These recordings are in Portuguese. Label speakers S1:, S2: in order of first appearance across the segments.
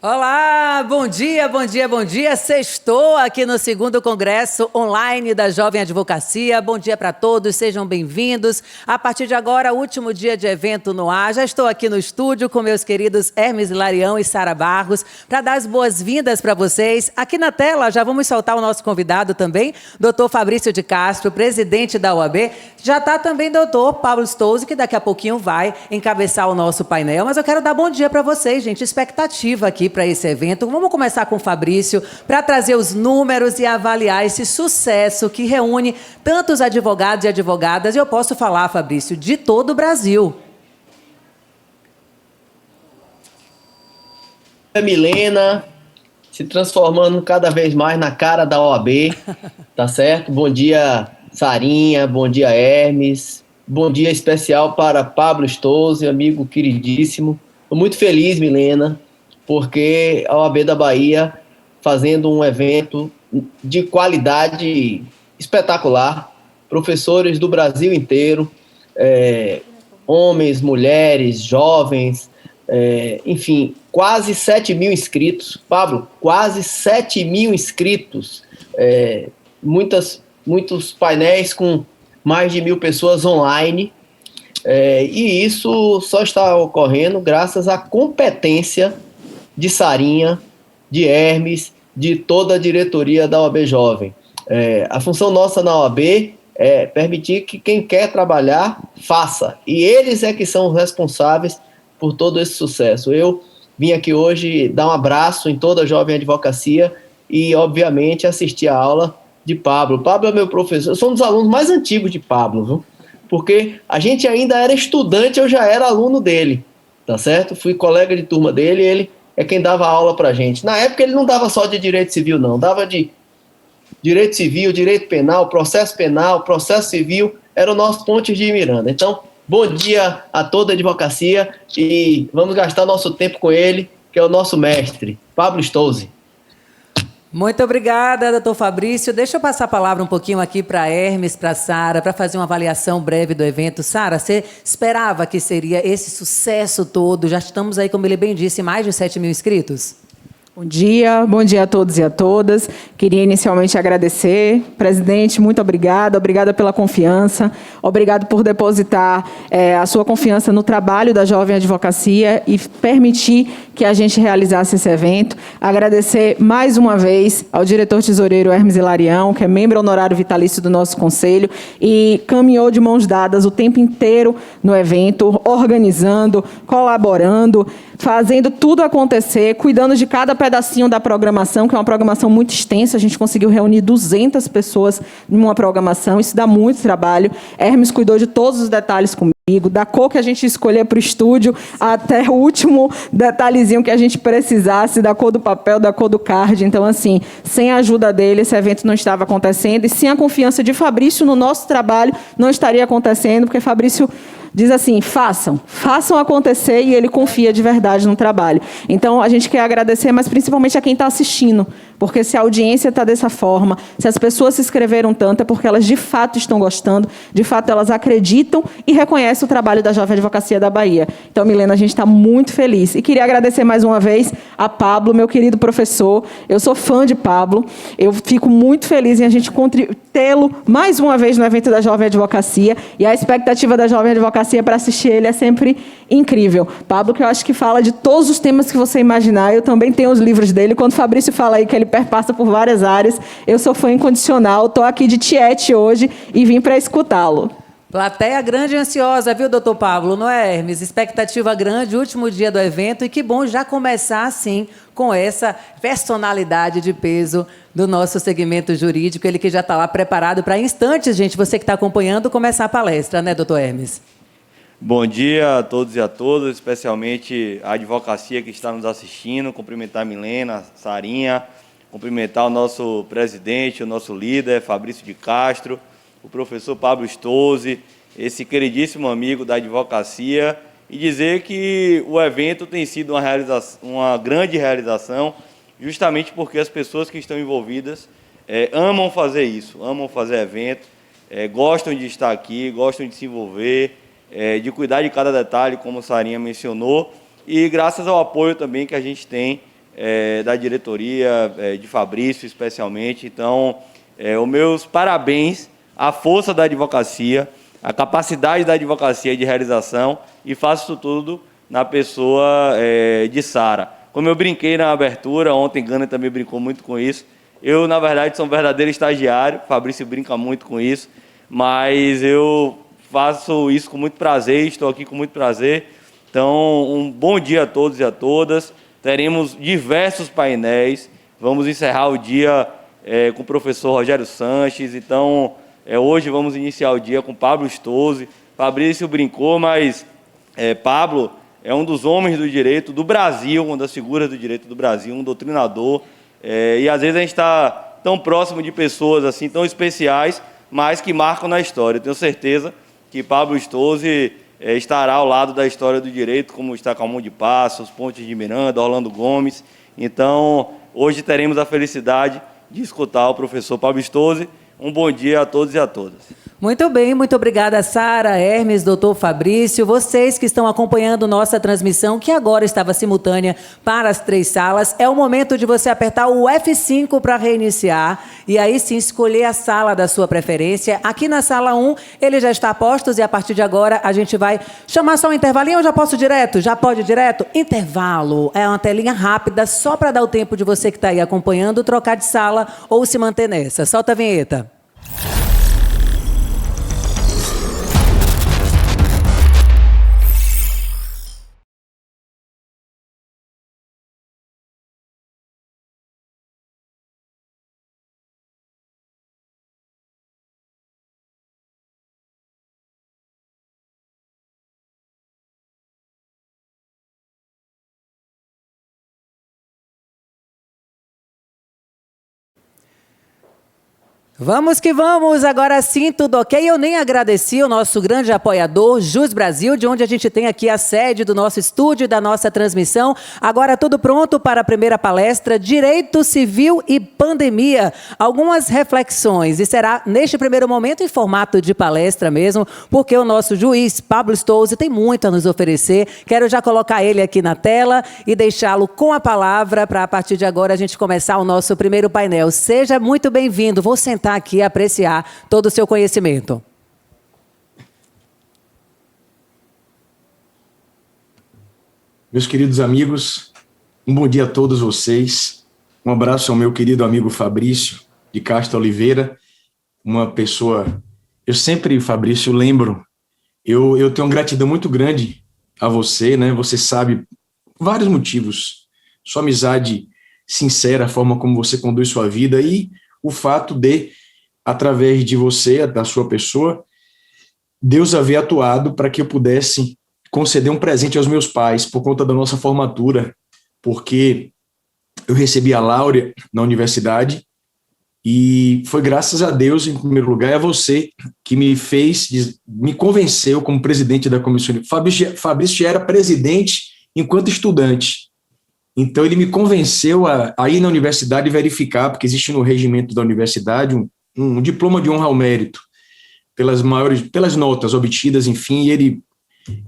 S1: Olá, bom dia, bom dia, bom dia. Sextou aqui no segundo congresso online da Jovem Advocacia. Bom dia para todos, sejam bem-vindos. A partir de agora, último dia de evento no ar. Já estou aqui no estúdio com meus queridos Hermes Hilarião e Sara Barros para dar as boas-vindas para vocês. Aqui na tela já vamos soltar o nosso convidado também, doutor Fabrício de Castro, presidente da OAB. Já está também doutor Pablo Stolze, que daqui a pouquinho vai encabeçar o nosso painel. Mas eu quero dar bom dia para vocês, gente. Expectativa aqui para esse evento. Vamos começar com o Fabrício para trazer os números e avaliar esse sucesso que reúne tantos advogados e advogadas. E eu posso falar, Fabrício, de todo o Brasil.
S2: Milena, se transformando cada vez mais na cara da OAB, tá certo? Bom dia, Sarinha, bom dia, Hermes, bom dia especial para Pablo Stolze, amigo queridíssimo. Estou muito feliz, Milena, porque a OAB da Bahia fazendo um evento de qualidade espetacular, professores do Brasil inteiro, homens, mulheres, jovens, enfim, quase 7 mil inscritos. Pablo, quase 7 mil inscritos, muitos painéis com mais de 1.000 pessoas online, e isso só está ocorrendo graças à competência de Sarinha, de Hermes, de toda a diretoria da OAB Jovem. A função nossa na OAB é permitir que quem quer trabalhar, faça. E eles é que são os responsáveis por todo esse sucesso. Eu vim aqui hoje dar um abraço em toda a Jovem Advocacia e, obviamente, assistir a aula de Pablo. Pablo é meu professor, eu sou um dos alunos mais antigos de Pablo, viu? Porque a gente ainda era estudante, eu já era aluno dele, tá certo? Fui colega de turma dele, ele é quem dava aula pra gente. Na época ele não dava só de direito civil, não, dava de direito civil, direito penal, processo civil, era o nosso Pontes de Miranda. Então, bom dia a toda a advocacia e vamos gastar nosso tempo com ele, que é o nosso mestre, Pablo Stolze.
S1: Muito obrigada, doutor Fabrício. Deixa eu passar a palavra um pouquinho aqui para Hermes, para Sara, para fazer uma avaliação breve do evento. Sara, você esperava que seria esse sucesso todo? Já estamos aí, como ele bem disse, mais de 7 mil inscritos?
S3: Bom dia a todos e a todas. Queria inicialmente agradecer. Presidente, muito obrigada. Obrigada pela confiança. Obrigado por depositar a sua confiança no trabalho da Jovem Advocacia e permitir que a gente realizasse esse evento. Agradecer mais uma vez ao diretor tesoureiro Hermes Hilarião, que é membro honorário vitalício do nosso conselho e caminhou de mãos dadas o tempo inteiro no evento, organizando, colaborando, fazendo tudo acontecer, cuidando de cada pedacinho da programação, que é uma programação muito extensa. A gente conseguiu reunir 200 pessoas em uma programação, isso dá muito trabalho. Hermes cuidou de todos os detalhes comigo, da cor que a gente escolher para o estúdio, até o último detalhezinho que a gente precisasse, da cor do papel, da cor do card. Então, assim, sem a ajuda dele, esse evento não estava acontecendo, e sem a confiança de Fabrício no nosso trabalho, não estaria acontecendo, porque Fabrício diz assim, façam acontecer, e ele confia de verdade no trabalho. Então, a gente quer agradecer, mas principalmente a quem está assistindo, porque se a audiência está dessa forma, se as pessoas se inscreveram tanto, é porque elas de fato estão gostando, de fato elas acreditam e reconhecem o trabalho da Jovem Advocacia da Bahia. Então, Milena, a gente está muito feliz. E queria agradecer mais uma vez a Pablo, meu querido professor. Eu sou fã de Pablo, eu fico muito feliz em a gente tê-lo mais uma vez no evento da Jovem Advocacia, e a expectativa da Jovem Advocacia para assistir ele é sempre incrível. Pablo, que eu acho que fala de todos os temas que você imaginar, eu também tenho os livros dele. Quando o Fabrício fala aí que ele perpassa por várias áreas, eu sou fã incondicional, estou aqui de tiete hoje e vim para escutá-lo.
S1: Plateia grande e ansiosa, viu, doutor Pablo? Não é, Hermes? Expectativa grande, último dia do evento, e que bom já começar assim, com essa personalidade de peso do nosso segmento jurídico, ele que já está lá preparado para instantes, gente, você que está acompanhando, começar a palestra, né, doutor Hermes?
S4: Bom dia a todos e a todas, especialmente a advocacia que está nos assistindo, cumprimentar a Milena, a Sarinha, cumprimentar o nosso presidente, o nosso líder, Fabrício de Castro, o professor Pablo Stolze, esse queridíssimo amigo da advocacia, e dizer que o evento tem sido uma grande realização, justamente porque as pessoas que estão envolvidas amam fazer isso, amam fazer evento, gostam de estar aqui, gostam de se envolver, de cuidar de cada detalhe, como a Sarinha mencionou, e graças ao apoio também que a gente tem da diretoria, de Fabrício especialmente. Então, os meus parabéns à força da advocacia, à capacidade da advocacia de realização, e faço isso tudo na pessoa de Sara. Como eu brinquei na abertura, ontem Gana também brincou muito com isso, eu, na verdade, sou um verdadeiro estagiário, Fabrício brinca muito com isso, mas eu faço isso com muito prazer, estou aqui com muito prazer. Então, um bom dia a todos e a todas. Teremos diversos painéis, vamos encerrar o dia com o professor Rogério Sanches. Então, hoje vamos iniciar o dia com Pablo Stose. Fabrício brincou, mas Pablo é um dos homens do direito do Brasil, uma das figuras do direito do Brasil, um doutrinador. E às vezes a gente está tão próximo de pessoas assim, tão especiais, mas que marcam na história. Eu tenho certeza que Pablo Stose estará ao lado da história do direito, como está Calmon de Passos, Pontes de Miranda, Orlando Gomes. Então, hoje teremos a felicidade de escutar o professor Pablo Stose. Um bom dia a todos e a todas.
S1: Muito bem, muito obrigada, Sara, Hermes, doutor Fabrício. Vocês que estão acompanhando nossa transmissão, que agora estava simultânea para as 3 salas, é o momento de você apertar o F5 para reiniciar e aí sim escolher a sala da sua preferência. Aqui na sala 1, ele já está a postos e a partir de agora a gente vai chamar só um intervalinho ou já posso direto? Já pode direto? Intervalo. É uma telinha rápida só para dar o tempo de você que está aí acompanhando trocar de sala ou se manter nessa. Solta a vinheta. Vamos que vamos, agora sim, tudo ok? Eu nem agradeci o nosso grande apoiador, Jus Brasil, de onde a gente tem aqui a sede do nosso estúdio e da nossa transmissão. Agora tudo pronto para a primeira palestra, Direito Civil e Pandemia. Algumas reflexões, e será neste primeiro momento em formato de palestra mesmo, porque o nosso juiz, Pablo Stose, tem muito a nos oferecer. Quero já colocar ele aqui na tela e deixá-lo com a palavra para, a partir de agora, a gente começar o nosso primeiro painel. Seja muito bem-vindo. Vou sentar aqui e apreciar todo o seu conhecimento.
S5: Meus queridos amigos, um bom dia a todos vocês. Um abraço ao meu querido amigo Fabrício de Castro Oliveira, uma pessoa... Eu sempre, Fabrício, lembro, eu tenho uma gratidão muito grande a você, né? Você sabe, vários motivos, sua amizade sincera, a forma como você conduz sua vida e o fato de, através de você, da sua pessoa, Deus haver atuado para que eu pudesse conceder um presente aos meus pais por conta da nossa formatura, porque eu recebi a Láurea na universidade e foi graças a Deus, em primeiro lugar, e a você que me convenceu como presidente da comissão. Fabrício era presidente enquanto estudante. Então, ele me convenceu a ir na universidade e verificar, porque existe no regimento da universidade um diploma de honra ao mérito, pelas notas obtidas, enfim, e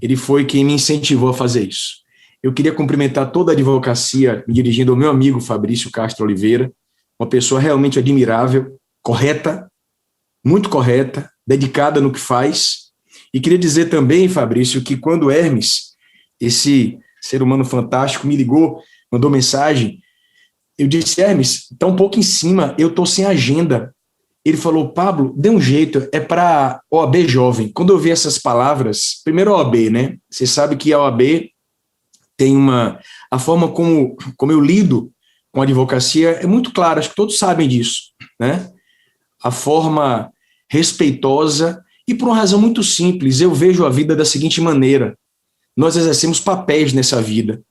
S5: ele foi quem me incentivou a fazer isso. Eu queria cumprimentar toda a advocacia, me dirigindo ao meu amigo Fabrício Castro Oliveira, uma pessoa realmente admirável, correta, muito correta, dedicada no que faz. E queria dizer também, Fabrício, que quando Hermes, esse ser humano fantástico, me ligou, mandou mensagem, eu disse, Hermes, está um pouco em cima, eu estou sem agenda. Ele falou, Pablo, dê um jeito, é para OAB Jovem. Quando eu vi essas palavras, primeiro a OAB, né? Você sabe que a OAB tem a forma como eu lido com a advocacia é muito clara, acho que todos sabem disso, né? A forma respeitosa e por uma razão muito simples, eu vejo a vida da seguinte maneira, nós exercemos papéis nessa vida.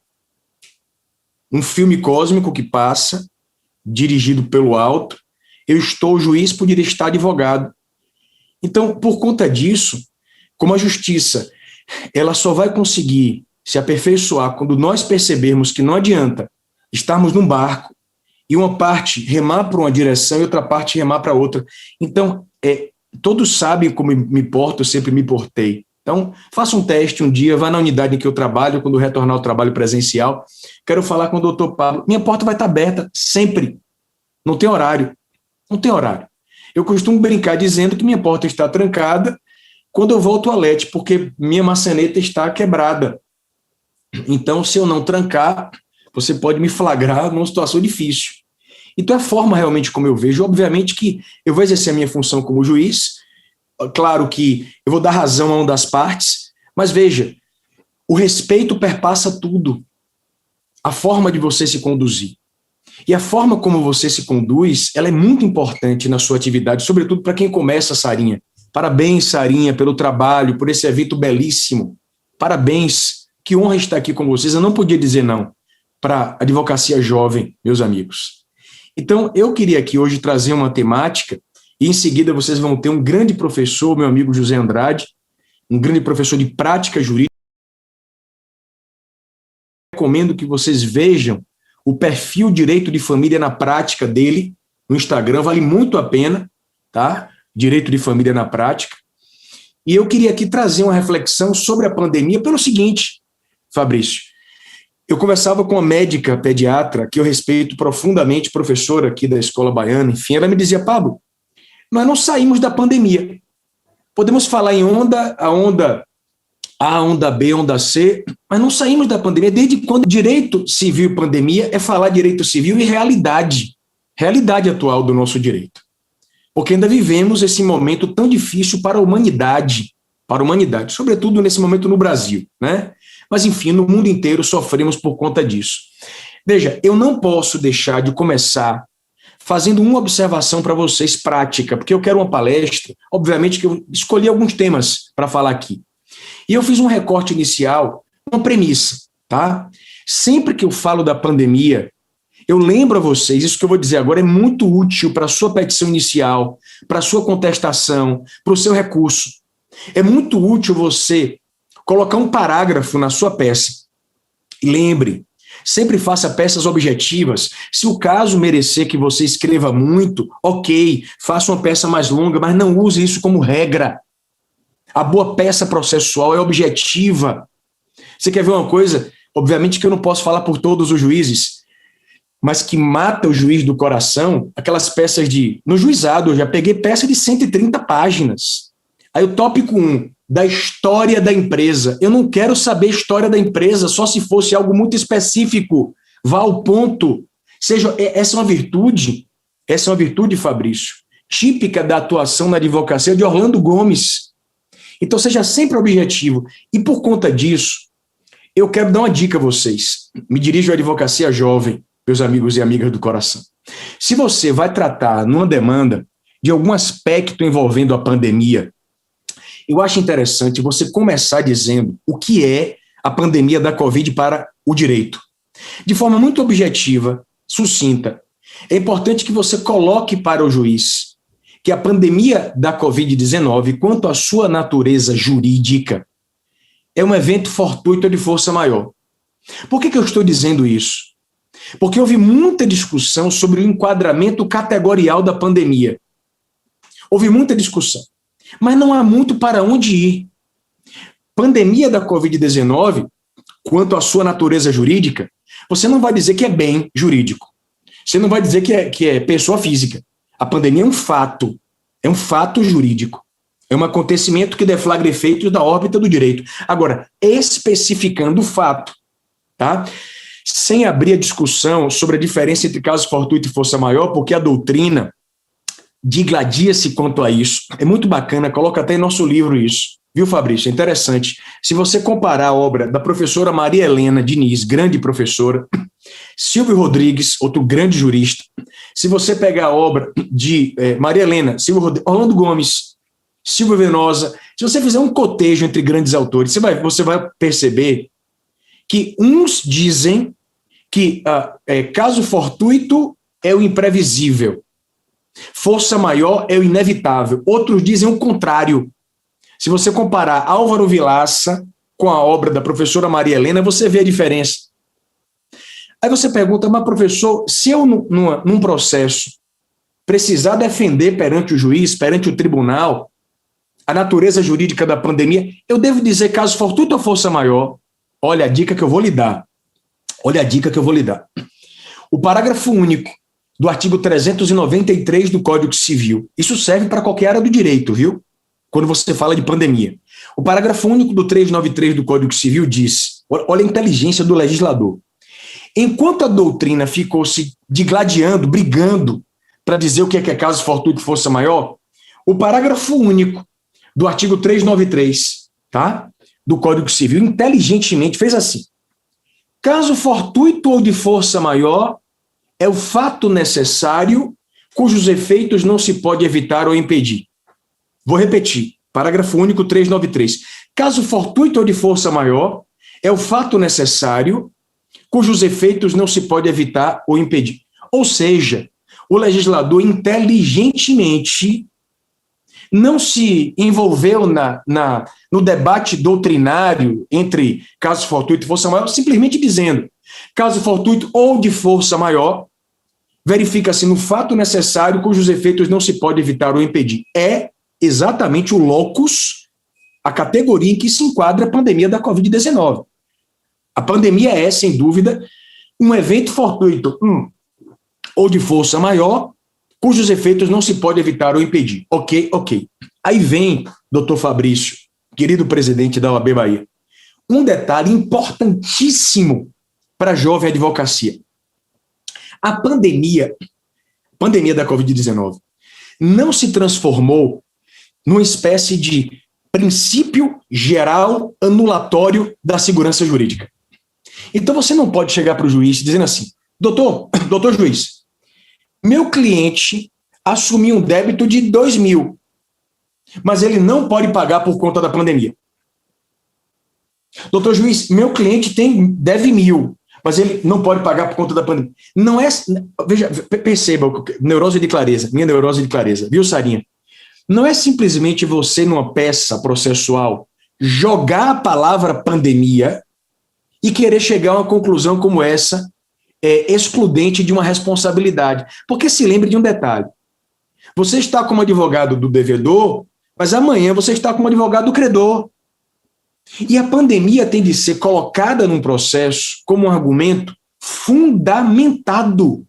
S5: Um filme cósmico que passa, dirigido pelo alto, eu estou juiz, poderia estar advogado. Então, por conta disso, como a justiça, ela só vai conseguir se aperfeiçoar quando nós percebermos que não adianta estarmos num barco e uma parte remar para uma direção e outra parte remar para outra. Então, todos sabem como me porto, eu sempre me portei. Então, faça um teste um dia, vá na unidade em que eu trabalho, quando retornar ao trabalho presencial. Quero falar com o doutor Pablo. Minha porta vai estar aberta sempre. Não tem horário. Não tem horário. Eu costumo brincar dizendo que minha porta está trancada quando eu vou ao toalete, porque minha maçaneta está quebrada. Então, se eu não trancar, você pode me flagrar numa situação difícil. Então, é a forma realmente como eu vejo. Obviamente que eu vou exercer a minha função como juiz. Claro que eu vou dar razão a uma das partes, mas veja, o respeito perpassa tudo. A forma de você se conduzir. E a forma como você se conduz, ela é muito importante na sua atividade, sobretudo para quem começa, Sarinha. Parabéns, Sarinha, pelo trabalho, por esse evento belíssimo. Parabéns, que honra estar aqui com vocês. Eu não podia dizer não para a advocacia jovem, meus amigos. Então, eu queria aqui hoje trazer uma temática, e em seguida vocês vão ter um grande professor, meu amigo José Andrade, um grande professor de prática jurídica. Recomendo que vocês vejam o perfil Direito de Família na Prática dele, no Instagram, vale muito a pena, tá? Direito de Família na Prática. E eu queria aqui trazer uma reflexão sobre a pandemia pelo seguinte, Fabrício, eu conversava com uma médica pediatra, que eu respeito profundamente, professora aqui da Escola Baiana, enfim, ela me dizia, Pablo, nós não saímos da pandemia. Podemos falar em onda, a onda A, onda B, onda C, mas não saímos da pandemia. Desde quando direito civil e pandemia é falar direito civil e realidade atual do nosso direito. Porque ainda vivemos esse momento tão difícil para a humanidade, sobretudo nesse momento no Brasil, né? Mas, enfim, no mundo inteiro sofremos por conta disso. Veja, eu não posso deixar de começar fazendo uma observação para vocês prática, porque eu quero uma palestra, obviamente que eu escolhi alguns temas para falar aqui. E eu fiz um recorte inicial, uma premissa, tá? Sempre que eu falo da pandemia, eu lembro a vocês, isso que eu vou dizer agora é muito útil para a sua petição inicial, para a sua contestação, para o seu recurso. É muito útil você colocar um parágrafo na sua peça. E lembre, sempre faça peças objetivas. Se o caso merecer que você escreva muito, ok, faça uma peça mais longa, mas não use isso como regra. A boa peça processual é objetiva. Você quer ver uma coisa? Obviamente que eu não posso falar por todos os juízes, mas que mata o juiz do coração, aquelas peças no juizado, eu já peguei peça de 130 páginas. Aí o tópico 1, da história da empresa. Eu não quero saber a história da empresa, só se fosse algo muito específico. Vá ao ponto. Essa é uma virtude, Fabrício, típica da atuação na advocacia de Orlando Gomes. Então, seja sempre objetivo. E por conta disso, eu quero dar uma dica a vocês. Me dirijo à advocacia jovem, meus amigos e amigas do coração. Se você vai tratar numa demanda de algum aspecto envolvendo a pandemia, eu acho interessante você começar dizendo o que é a pandemia da Covid para o direito. De forma muito objetiva, sucinta, é importante que você coloque para o juiz que a pandemia da Covid-19, quanto à sua natureza jurídica, é um evento fortuito de força maior. Por que eu estou dizendo isso? Porque houve muita discussão sobre o enquadramento categorial da pandemia. Houve muita discussão, mas não há muito para onde ir. Pandemia da Covid-19, quanto à sua natureza jurídica, você não vai dizer que é bem jurídico. Você não vai dizer que é pessoa física. A pandemia é um fato jurídico. É um acontecimento que deflagra efeitos da órbita do direito. Agora, especificando o fato, tá? Sem abrir a discussão sobre a diferença entre caso fortuito e força maior, porque a doutrina digladia-se quanto a isso. É muito bacana, coloca até em nosso livro isso. Viu, Fabrício? É interessante. Se você comparar a obra da professora Maria Helena Diniz, grande professora, Silvio Rodrigues, outro grande jurista, se você pegar a obra de Maria Helena, Silvio Rodrigues, Orlando Gomes, Silvio Venosa, se você fizer um cotejo entre grandes autores, você vai perceber que uns dizem que caso fortuito é o imprevisível, força maior é o inevitável. Outros dizem o contrário. Se você comparar Álvaro Vilaça com a obra da professora Maria Helena, você vê a diferença. Aí você pergunta, mas professor, se eu num processo precisar defender perante o juiz, perante o tribunal, a natureza jurídica da pandemia, eu devo dizer, caso fortuito ou força maior, olha a dica que eu vou lhe dar. Olha a dica que eu vou lhe dar. O parágrafo único do artigo 393 do Código Civil, isso serve para qualquer área do direito, viu? Quando você fala de pandemia. O parágrafo único do 393 do Código Civil diz, olha a inteligência do legislador, enquanto a doutrina ficou se digladiando, brigando, para dizer o que é caso fortuito e força maior, o parágrafo único do artigo 393, tá? Do Código Civil, inteligentemente fez assim. Caso fortuito ou de força maior é o fato necessário cujos efeitos não se pode evitar ou impedir. Vou repetir, parágrafo único 393. Caso fortuito ou de força maior é o fato necessário cujos efeitos não se pode evitar ou impedir. Ou seja, o legislador inteligentemente não se envolveu no debate doutrinário entre caso fortuito e força maior, simplesmente dizendo, caso fortuito ou de força maior, verifica-se no fato necessário cujos efeitos não se pode evitar ou impedir. É exatamente o locus, a categoria em que se enquadra a pandemia da Covid-19. A pandemia é, sem dúvida, um evento fortuito ou de força maior, cujos efeitos não se pode evitar ou impedir. Ok. Aí vem, doutor Fabrício, querido presidente da OAB Bahia, um detalhe importantíssimo para a jovem advocacia. A pandemia da Covid-19, não se transformou numa espécie de princípio geral anulatório da segurança jurídica. Então você não pode chegar para o juiz dizendo assim, doutor juiz, meu cliente assumiu um débito de 2.000, mas ele não pode pagar por conta da pandemia. Doutor juiz, meu cliente deve 1.000, mas ele não pode pagar por conta da pandemia. Não é, veja, perceba, minha neurose de clareza, viu, Sarinha? Não é simplesmente você, numa peça processual, jogar a palavra pandemia e querer chegar a uma conclusão como essa, excludente de uma responsabilidade. Porque se lembre de um detalhe. Você está como advogado do devedor, mas amanhã você está como advogado do credor. E a pandemia tem de ser colocada num processo como um argumento fundamentado.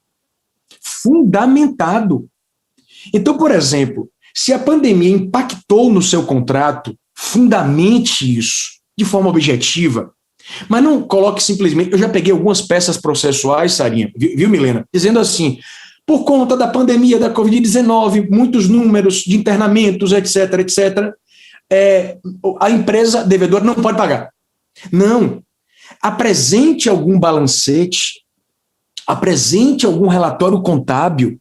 S5: Fundamentado. Então, por exemplo, se a pandemia impactou no seu contrato, fundamente isso de forma objetiva, mas não coloque simplesmente... Eu já peguei algumas peças processuais, Sarinha, viu, Milena? Dizendo assim, por conta da pandemia da Covid-19, muitos números de internamentos, etc., a empresa devedora não pode pagar. Não. Apresente algum balancete, apresente algum relatório contábil,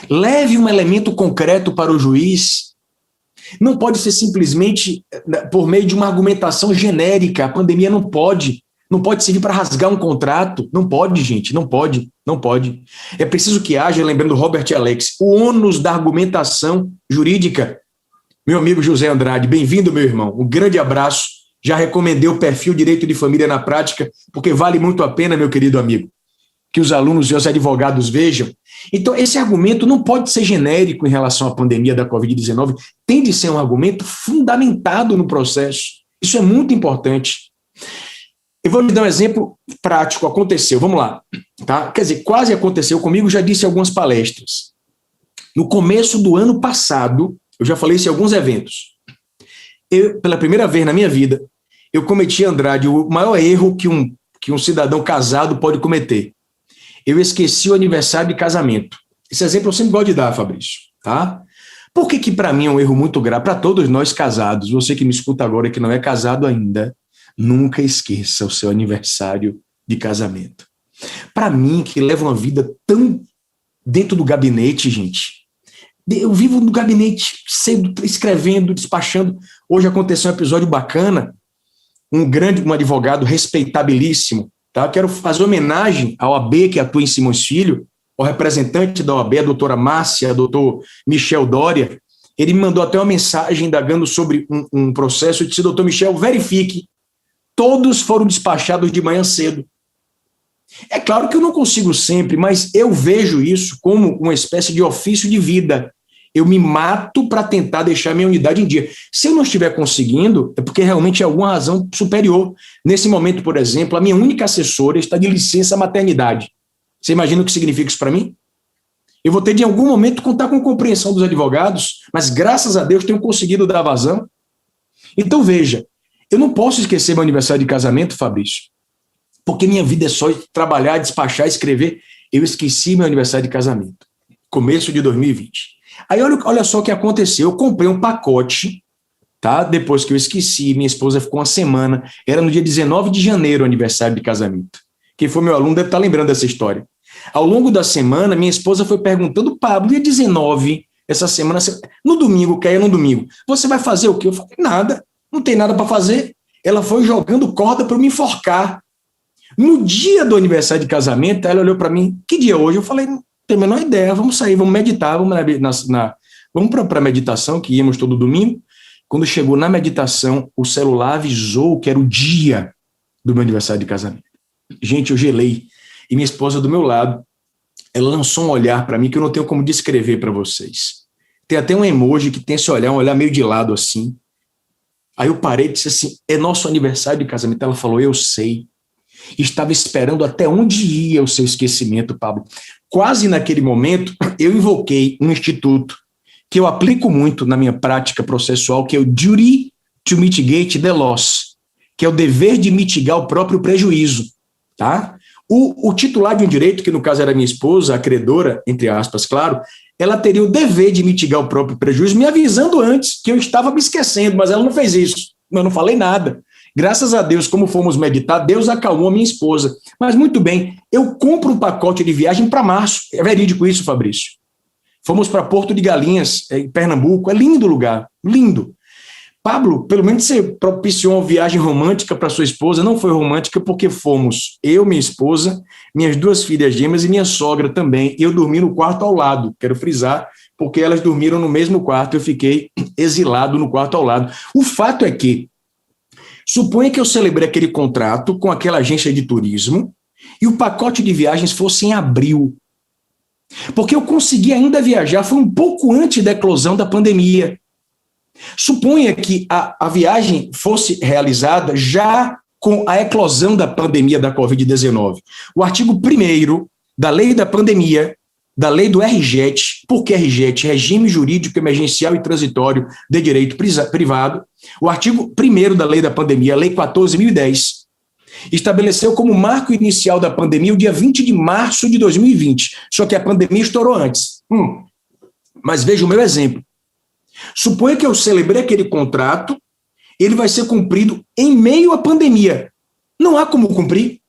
S5: leve um elemento concreto para o juiz. Não pode ser simplesmente por meio de uma argumentação genérica. A pandemia não pode servir para rasgar um contrato. Não pode, gente, não pode. É preciso que haja, lembrando Robert Alex, o ônus da argumentação jurídica. Meu amigo José Andrade, bem-vindo, meu irmão. Um grande abraço. Já recomendei o perfil Direito de Família na Prática, porque vale muito a pena, meu querido amigo, que os alunos e os advogados vejam. Então, esse argumento não pode ser genérico em relação à pandemia da Covid-19, tem de ser um argumento fundamentado no processo. Isso é muito importante. Eu vou lhe dar um exemplo prático, aconteceu, vamos lá. Tá? Quer dizer, quase aconteceu comigo, já disse em algumas palestras. No começo do ano passado, eu já falei isso em alguns eventos, pela primeira vez na minha vida, eu cometi, Andrade, o maior erro que um cidadão casado pode cometer. Eu esqueci o aniversário de casamento. Esse exemplo eu sempre gosto de dar, Fabrício. Tá? Por que para mim é um erro muito grave? Para todos nós casados, você que me escuta agora que não é casado ainda, nunca esqueça o seu aniversário de casamento. Para mim, que leva uma vida tão dentro do gabinete, gente, eu vivo no gabinete, cedo, escrevendo, despachando. Hoje aconteceu um episódio bacana, um advogado respeitabilíssimo, tá? Eu quero fazer homenagem à OAB que atua em Simões Filho, ao representante da OAB, a doutora Márcia, a doutor Michel Dória. Ele me mandou até uma mensagem indagando sobre um processo e disse, doutor Michel, verifique, todos foram despachados de manhã cedo. É claro que eu não consigo sempre, mas eu vejo isso como uma espécie de ofício de vida. Eu me mato para tentar deixar minha unidade em dia. Se eu não estiver conseguindo, é porque realmente é alguma razão superior. Nesse momento, por exemplo, a minha única assessora está de licença maternidade. Você imagina o que significa isso para mim? Eu vou ter de, em algum momento, contar com a compreensão dos advogados, mas, graças a Deus, tenho conseguido dar vazão. Então, veja, eu não posso esquecer meu aniversário de casamento, Fabrício, porque minha vida é só trabalhar, despachar, escrever. Eu esqueci meu aniversário de casamento, começo de 2020. Aí, olha só o que aconteceu. Eu comprei um pacote, tá? Depois que eu esqueci, minha esposa ficou uma semana, era no dia 19 de janeiro o aniversário de casamento. Quem for meu aluno deve estar lembrando dessa história. Ao longo da semana, minha esposa foi perguntando, Pablo, dia 19, essa semana, no domingo, caia no domingo, você vai fazer o quê? Eu falei, nada, não tem nada para fazer. Ela foi jogando corda para me enforcar. No dia do aniversário de casamento, ela olhou para mim, que dia é hoje? Eu falei, não tenho a menor ideia, vamos sair, vamos meditar, vamos para a meditação, que íamos todo domingo. Quando chegou na meditação, o celular avisou que era o dia do meu aniversário de casamento. Gente, eu gelei. E minha esposa do meu lado, ela lançou um olhar para mim que eu não tenho como descrever para vocês. Tem até um emoji que tem esse olhar, um olhar meio de lado assim. Aí eu parei e disse assim, é nosso aniversário de casamento. Ela falou, eu sei. Estava esperando até onde ia o seu esquecimento, Pablo. Quase naquele momento, eu invoquei um instituto que eu aplico muito na minha prática processual, que é o duty to mitigate the loss, que é o dever de mitigar o próprio prejuízo, tá? O titular de um direito, que no caso era minha esposa, a credora, entre aspas, claro, ela teria o dever de mitigar o próprio prejuízo, me avisando antes que eu estava me esquecendo, mas ela não fez isso. Eu não falei nada. Graças a Deus, como fomos meditar, Deus acalmou a minha esposa. Mas muito bem, eu compro um pacote de viagem para março. É verídico isso, Fabrício. Fomos para Porto de Galinhas, em Pernambuco. É lindo lugar, lindo. Pablo, pelo menos você propiciou uma viagem romântica para sua esposa. Não foi romântica porque fomos eu, minha esposa, minhas 2 filhas gêmeas e minha sogra também. E eu dormi no quarto ao lado, quero frisar, porque elas dormiram no mesmo quarto. Eu fiquei exilado no quarto ao lado. O fato é que, suponha que eu celebrei aquele contrato com aquela agência de turismo e o pacote de viagens fosse em abril. Porque eu consegui ainda viajar, foi um pouco antes da eclosão da pandemia. Suponha que a viagem fosse realizada já com a eclosão da pandemia da Covid-19. O artigo 1º da lei da pandemia, da lei do RJET, por que RJET? Regime Jurídico Emergencial e Transitório de Direito Privado. O artigo 1º da lei da pandemia, lei 14.010, estabeleceu como marco inicial da pandemia o dia 20 de março de 2020. Só que a pandemia estourou antes. Mas veja o meu exemplo. Suponha que eu celebrei aquele contrato, ele vai ser cumprido em meio à pandemia. Não há como cumprir.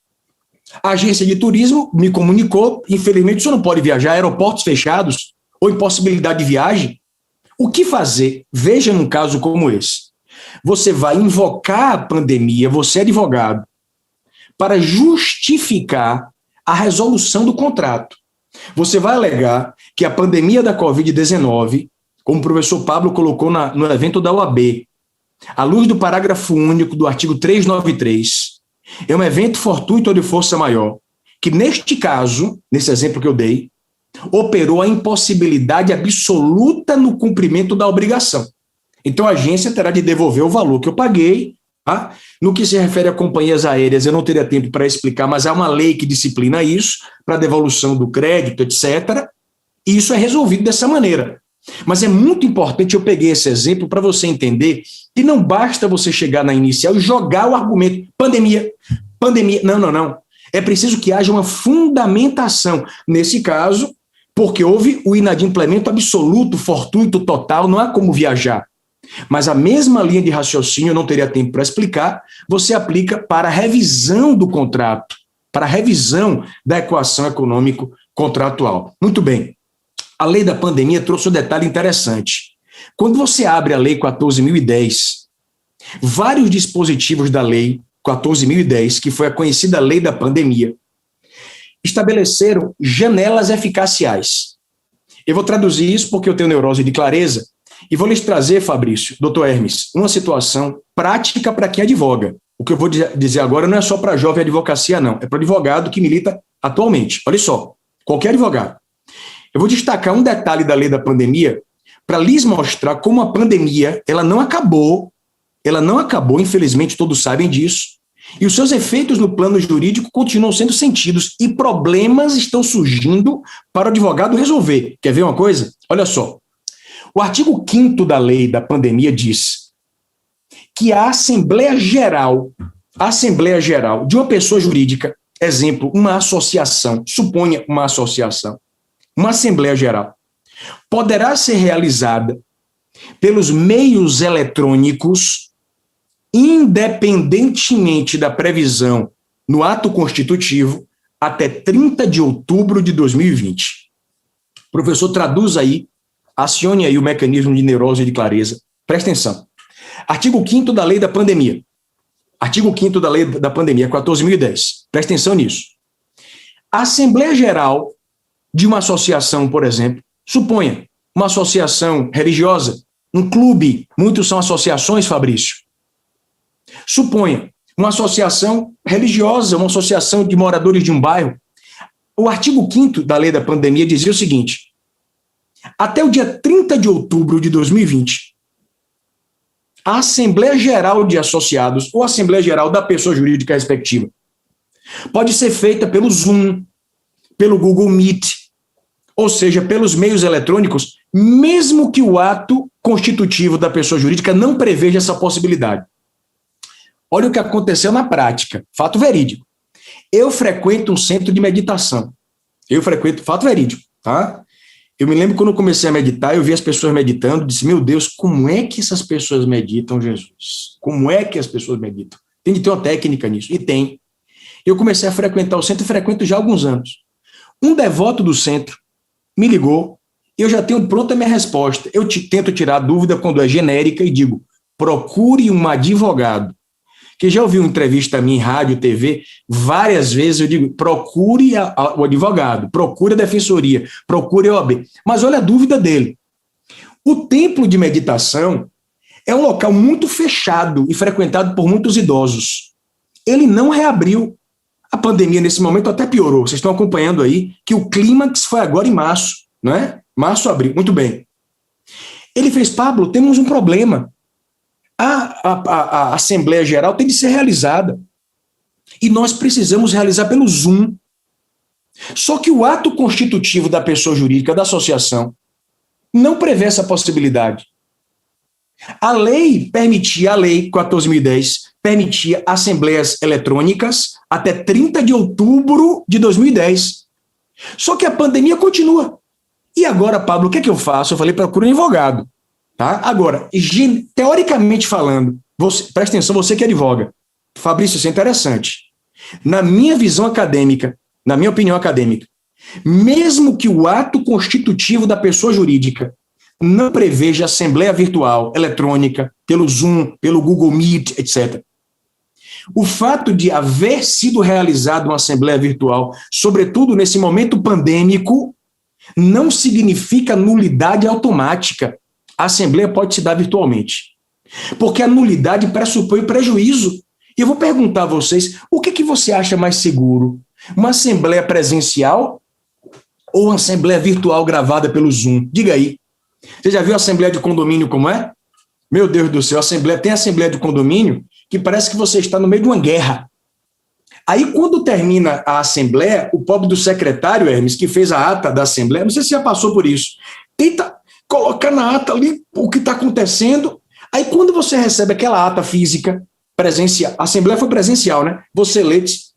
S5: A agência de turismo me comunicou, infelizmente, o senhor não pode viajar, aeroportos fechados, ou impossibilidade de viagem. O que fazer? Veja num caso como esse. Você vai invocar a pandemia, você é advogado, para justificar a resolução do contrato. Você vai alegar que a pandemia da Covid-19, como o professor Pablo colocou no evento da OAB, à luz do parágrafo único do artigo 393, é um evento fortuito ou de força maior, que neste caso, nesse exemplo que eu dei, operou a impossibilidade absoluta no cumprimento da obrigação. Então a agência terá de devolver o valor que eu paguei. Tá? No que se refere a companhias aéreas, eu não teria tempo para explicar, mas há uma lei que disciplina isso, para devolução do crédito, etc. E isso é resolvido dessa maneira. Mas é muito importante, eu peguei esse exemplo para você entender que não basta você chegar na inicial e jogar o argumento, pandemia, não. É preciso que haja uma fundamentação. Nesse caso, porque houve o inadimplemento absoluto, fortuito, total, não há como viajar. Mas a mesma linha de raciocínio, eu não teria tempo para explicar, você aplica para a revisão do contrato, para a revisão da equação econômico-contratual. Muito bem. A lei da pandemia trouxe um detalhe interessante. Quando você abre a lei 14.010, vários dispositivos da lei 14.010, que foi a conhecida lei da pandemia, estabeleceram janelas eficaciais. Eu vou traduzir isso porque eu tenho neurose de clareza e vou lhes trazer, Fabrício, doutor Hermes, uma situação prática para quem advoga. O que eu vou dizer agora não é só para a jovem advocacia, não. É para o advogado que milita atualmente. Olha só, qualquer advogado. Eu vou destacar um detalhe da lei da pandemia, para lhes mostrar como a pandemia, ela não acabou, infelizmente todos sabem disso, e os seus efeitos no plano jurídico continuam sendo sentidos e problemas estão surgindo para o advogado resolver. Quer ver uma coisa? Olha só. O artigo 5º da lei da pandemia diz que a Assembleia Geral de uma pessoa jurídica, exemplo, uma associação, suponha uma associação, uma Assembleia Geral, poderá ser realizada pelos meios eletrônicos, independentemente da previsão no ato constitutivo, até 30 de outubro de 2020. Professor, traduz aí, acione aí o mecanismo de neurose e de clareza. Presta atenção. Artigo 5º da Lei da Pandemia. Artigo 5º da Lei da Pandemia, 14.010. Presta atenção nisso. A Assembleia Geral de uma associação, por exemplo, suponha uma associação religiosa, um clube, muitos são associações, Fabrício. Suponha uma associação religiosa, uma associação de moradores de um bairro. O artigo 5º da Lei da Pandemia dizia o seguinte: até o dia 30 de outubro de 2020, a Assembleia Geral de Associados ou Assembleia Geral da pessoa jurídica respectiva pode ser feita pelo Zoom, pelo Google Meet, ou seja, pelos meios eletrônicos, mesmo que o ato constitutivo da pessoa jurídica não preveja essa possibilidade. Olha o que aconteceu na prática, fato verídico. Eu frequento um centro de meditação. Fato verídico, tá? Eu me lembro quando eu comecei a meditar, eu vi as pessoas meditando, disse, meu Deus, como é que essas pessoas meditam, Jesus? Como é que as pessoas meditam? Tem de ter uma técnica nisso, e tem. Eu comecei a frequentar o centro e frequento já há alguns anos. Um devoto do centro me ligou, eu já tenho pronta a minha resposta. Eu tento tirar a dúvida quando é genérica e digo, procure um advogado. Que já ouviu uma entrevista minha em rádio, TV, várias vezes eu digo, procure o advogado, procure a defensoria, procure a OAB. Mas olha a dúvida dele. O templo de meditação é um local muito fechado e frequentado por muitos idosos. Ele não reabriu. A pandemia, nesse momento, até piorou. Vocês estão acompanhando aí que o clímax foi agora em março, não é? Março, abril. Muito bem. Ele fez, Pablo, temos um problema. A Assembleia Geral tem de ser realizada. E nós precisamos realizar pelo Zoom. Só que o ato constitutivo da pessoa jurídica, da associação, não prevê essa possibilidade. A lei 14.010, permitia assembleias eletrônicas até 30 de outubro de 2010. Só que a pandemia continua. E agora, Pablo, o que é que eu faço? Eu falei, procura um advogado. Tá? Agora, teoricamente falando, presta atenção, você que advoga. Fabrício, isso é interessante. Na minha visão acadêmica, na minha opinião acadêmica, mesmo que o ato constitutivo da pessoa jurídica não preveja assembleia virtual, eletrônica, pelo Zoom, pelo Google Meet, etc., o fato de haver sido realizada uma assembleia virtual, sobretudo nesse momento pandêmico, não significa nulidade automática. A assembleia pode se dar virtualmente. Porque a nulidade pressupõe prejuízo. E eu vou perguntar a vocês, o que você acha mais seguro? Uma assembleia presencial ou uma assembleia virtual gravada pelo Zoom? Diga aí. Você já viu a assembleia de condomínio como é? Meu Deus do céu, tem assembleia de condomínio que parece que você está no meio de uma guerra. Aí, quando termina a assembleia, o pobre do secretário, Hermes, que fez a ata da assembleia, não sei se já passou por isso, tenta colocar na ata ali o que está acontecendo. Aí, quando você recebe aquela ata física, presencial, a assembleia foi presencial, né? Você lê, diz,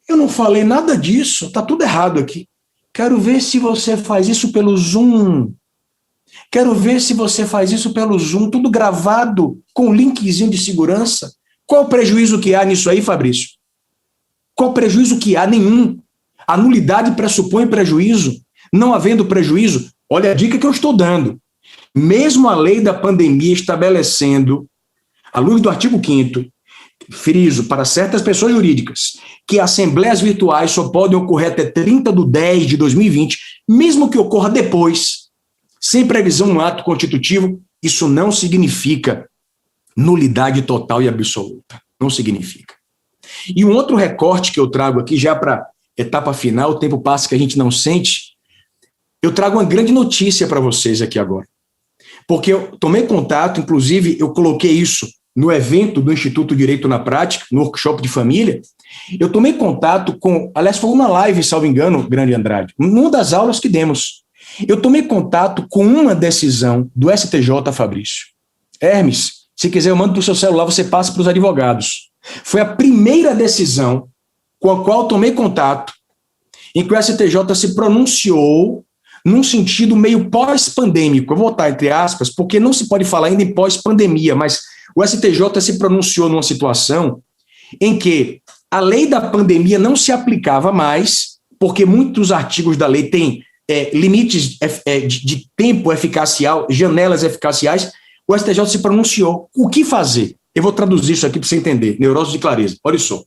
S5: eu não falei nada disso, está tudo errado aqui. Quero ver se você faz isso pelo Zoom. Quero ver se você faz isso pelo Zoom, tudo gravado, com um linkzinho de segurança. Qual o prejuízo que há nisso aí, Fabrício? Qual o prejuízo que há? Nenhum. A nulidade pressupõe prejuízo. Não havendo prejuízo, olha a dica que eu estou dando. Mesmo a lei da pandemia estabelecendo, à luz do artigo 5º, friso para certas pessoas jurídicas, que assembleias virtuais só podem ocorrer até 30/10/2020, mesmo que ocorra depois, sem previsão no ato constitutivo, isso não significa nulidade total e absoluta. Não significa. E um outro recorte que eu trago aqui, já para etapa final, o tempo passa que a gente não sente, eu trago uma grande notícia para vocês aqui agora. porque eu tomei contato, inclusive eu coloquei isso no evento do Instituto Direito na Prática, no workshop de família, eu tomei contato com, aliás, foi uma live, salvo engano, Grande Andrade, numa das aulas que demos, eu tomei contato com uma decisão do STJ, Fabrício. Hermes, se quiser eu mando para o seu celular, você passa para os advogados. Foi a primeira decisão com a qual tomei contato, em que o STJ se pronunciou num sentido meio pós-pandêmico. Eu vou botar entre aspas, porque não se pode falar ainda em pós-pandemia, mas o STJ se pronunciou numa situação em que a lei da pandemia não se aplicava mais, porque muitos artigos da lei têm limites de tempo eficacial, janelas eficaciais. O STJ se pronunciou. O que fazer? Eu vou traduzir isso aqui para você entender. Neurose de clareza. Olha só.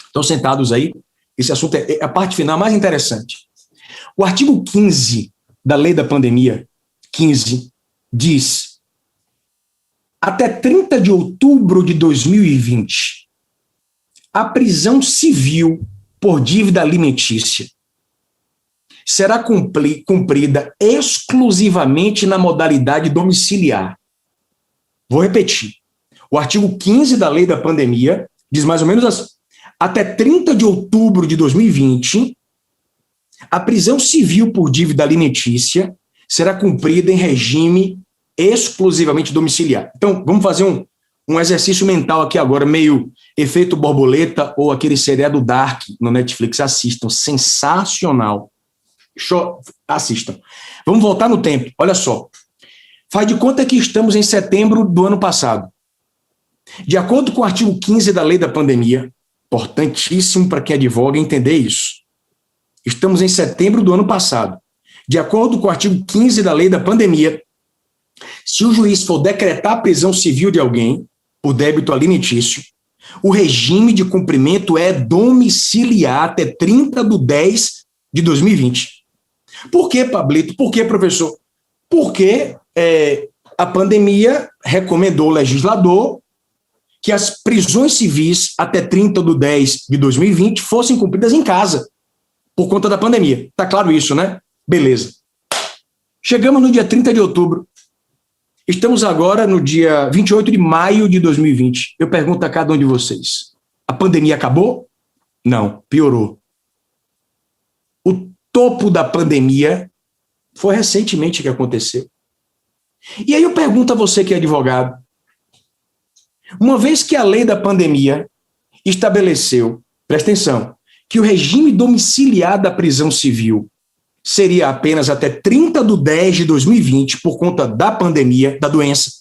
S5: Estão sentados aí. Esse assunto é a parte final mais interessante. O artigo 15 da lei da pandemia, 15, diz: até 30 de outubro de 2020, a prisão civil por dívida alimentícia será cumprida exclusivamente na modalidade domiciliar. Vou repetir. O artigo 15 da lei da pandemia diz mais ou menos assim: até 30 de outubro de 2020, a prisão civil por dívida alimentícia será cumprida em regime exclusivamente domiciliar. Então, vamos fazer um exercício mental aqui agora, meio efeito borboleta ou aquele seriado Dark no Netflix. Assistam, sensacional. Assistam. Vamos voltar no tempo, olha só. Faz de conta que estamos em setembro do ano passado. De acordo com o artigo 15 da lei da pandemia, importantíssimo para quem advoga entender isso. Estamos em setembro do ano passado. De acordo com o artigo 15 da lei da pandemia, se o juiz for decretar a prisão civil de alguém por débito alimentício, o regime de cumprimento é domiciliar até 30/10 de 2020. Por que, Pablito? Por que, professor? Porque a pandemia recomendou o legislador que as prisões civis até 30/10 de 2020 fossem cumpridas em casa, por conta da pandemia. Tá claro isso, né? Beleza. Chegamos no dia 30 de outubro. Estamos agora no dia 28 de maio de 2020. Eu pergunto a cada um de vocês: a pandemia acabou? Não, piorou. O topo da pandemia foi recentemente que aconteceu. E aí eu pergunto a você que é advogado: uma vez que a lei da pandemia estabeleceu, presta atenção, que o regime domiciliar da prisão civil seria apenas até 30/10 de 2020 por conta da pandemia, da doença.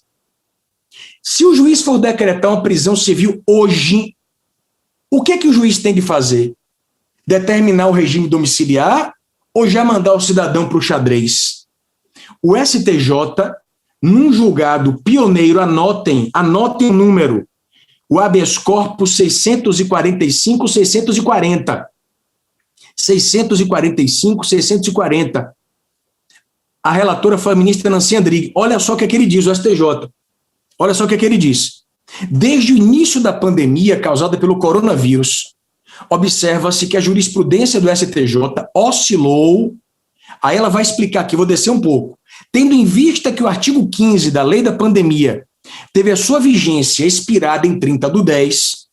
S5: Se o juiz for decretar uma prisão civil hoje, o que o juiz tem de fazer? Determinar o regime domiciliar ou já mandar o cidadão para o xadrez? O STJ, num julgado pioneiro, anotem o número, o habeas corpus 645-640. 645-640. A relatora foi a ministra Nancy Andrighi. Olha só o que ele diz, o STJ. Olha só o que ele diz. Desde o início da pandemia causada pelo coronavírus, observa-se que a jurisprudência do STJ oscilou. Aí ela vai explicar aqui, vou descer um pouco. Tendo em vista que o artigo 15 da lei da pandemia teve a sua vigência expirada em 30/10,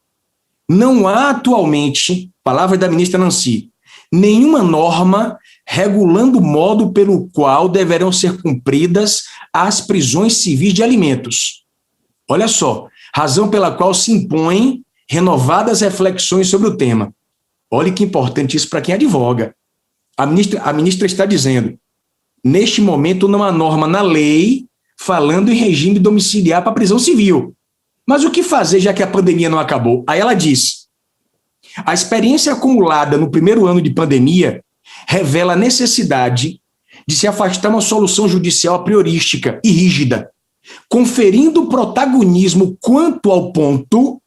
S5: não há atualmente, palavra da ministra Nancy, nenhuma norma regulando o modo pelo qual deverão ser cumpridas as prisões civis de alimentos. Olha só, razão pela qual se impõem renovadas reflexões sobre o tema. Olha que importante isso para quem advoga. A ministra está dizendo: neste momento não há norma na lei falando em regime domiciliar para prisão civil. Mas o que fazer já que a pandemia não acabou? Aí ela diz: a experiência acumulada no primeiro ano de pandemia revela a necessidade de se afastar uma solução judicial a priorística e rígida, conferindo protagonismo quanto ao ponto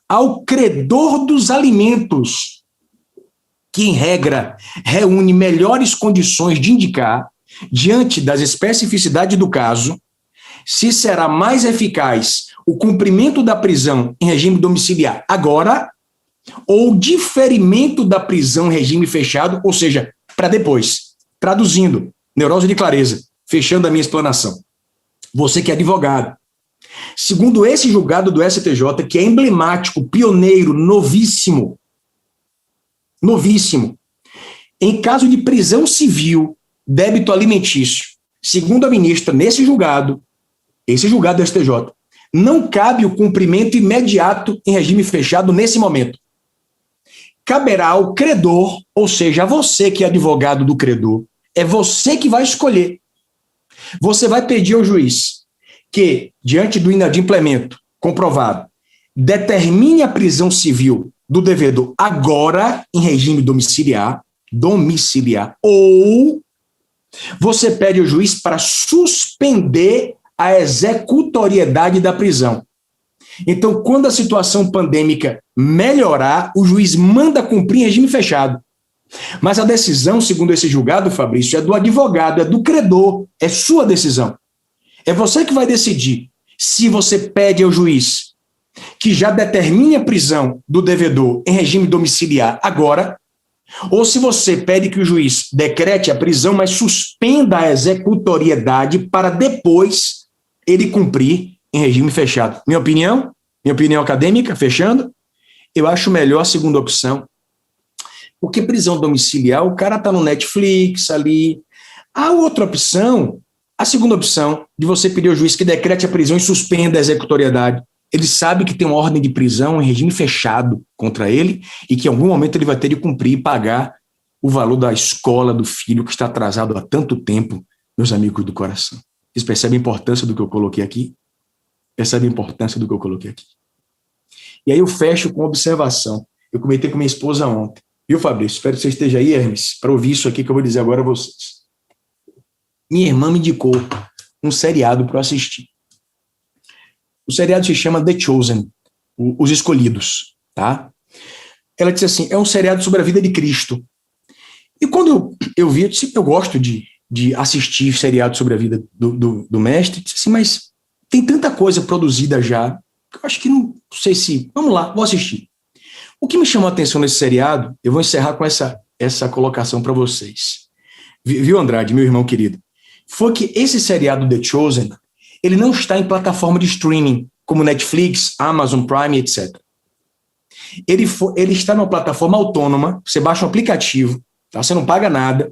S5: ao credor dos alimentos, que, em regra, reúne melhores condições de indicar, diante das especificidades do caso, se será mais eficaz o cumprimento da prisão em regime domiciliar agora ou diferimento da prisão em regime fechado, ou seja, para depois. Traduzindo, neurose de clareza, fechando a minha explanação. Você que é advogado. Segundo esse julgado do STJ, que é emblemático, pioneiro, novíssimo, em caso de prisão civil, débito alimentício, segundo a ministra, nesse julgado, esse julgado do STJ, não cabe o cumprimento imediato em regime fechado nesse momento. Caberá ao credor, ou seja, a você que é advogado do credor, é você que vai escolher. Você vai pedir ao juiz que, diante do inadimplemento comprovado, determine a prisão civil do devedor agora em regime domiciliar, ou você pede ao juiz para suspender a executoriedade da prisão. Então, quando a situação pandêmica melhorar, o juiz manda cumprir em regime fechado. Mas a decisão, segundo esse julgado, Fabrício, é do advogado, é do credor, é sua decisão. É você que vai decidir se você pede ao juiz que já determine a prisão do devedor em regime domiciliar agora, ou se você pede que o juiz decrete a prisão, mas suspenda a executoriedade para depois ele cumprir em regime fechado. Minha opinião acadêmica, fechando, eu acho melhor a segunda opção. Porque prisão domiciliar, o cara está no Netflix ali. A outra opção, a segunda opção, de você pedir ao juiz que decrete a prisão e suspenda a executoriedade. Ele sabe que tem uma ordem de prisão em regime fechado contra ele e que em algum momento ele vai ter de cumprir e pagar o valor da escola do filho que está atrasado há tanto tempo, meus amigos do coração. Vocês percebem a importância do que eu coloquei aqui? Percebem a importância do que eu coloquei aqui? E aí eu fecho com uma observação. Eu comentei com minha esposa ontem. Viu, Fabrício? Espero que você esteja aí, Hermes, para ouvir isso aqui que eu vou dizer agora a vocês. Minha irmã me indicou um seriado para eu assistir. O seriado se chama The Chosen, Os Escolhidos, tá? Ela disse assim, é um seriado sobre a vida de Cristo. E quando eu vi, eu disse, eu gosto de assistir seriado sobre a vida do mestre, disse assim, mas tem tanta coisa produzida já, que eu acho que não sei se... Vamos lá, vou assistir. O que me chamou a atenção nesse seriado, eu vou encerrar com essa colocação para vocês. Viu, Andrade, meu irmão querido? Foi que esse seriado The Chosen, ele não está em plataforma de streaming, como Netflix, Amazon Prime, etc. Ele está numa plataforma autônoma, você baixa um aplicativo, tá? Você não paga nada.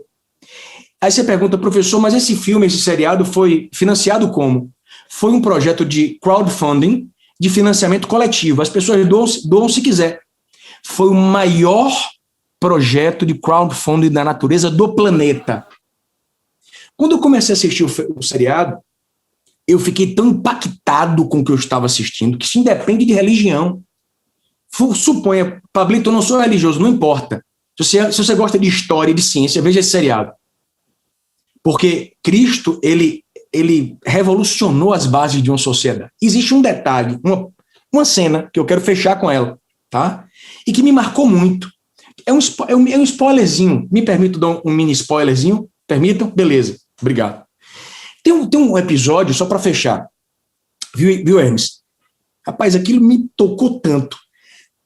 S5: Aí você pergunta, professor, mas esse filme, esse seriado foi financiado como? Foi um projeto de crowdfunding, de financiamento coletivo. As pessoas doam se quiser. Foi o maior projeto de crowdfunding da natureza do planeta. Quando eu comecei a assistir o seriado, eu fiquei tão impactado com o que eu estava assistindo, que isso independe de religião. Suponha, Pablito, eu não sou religioso, não importa. Se você gosta de história e de ciência, veja esse seriado. Porque Cristo, ele revolucionou as bases de uma sociedade. Existe um detalhe, uma cena, que eu quero fechar com ela, tá? E que me marcou muito. É um spoilerzinho. Me permito dar um mini spoilerzinho? Permitam? Beleza, obrigado. Tem um episódio, só para fechar. Viu, Hermes? Rapaz, aquilo me tocou tanto.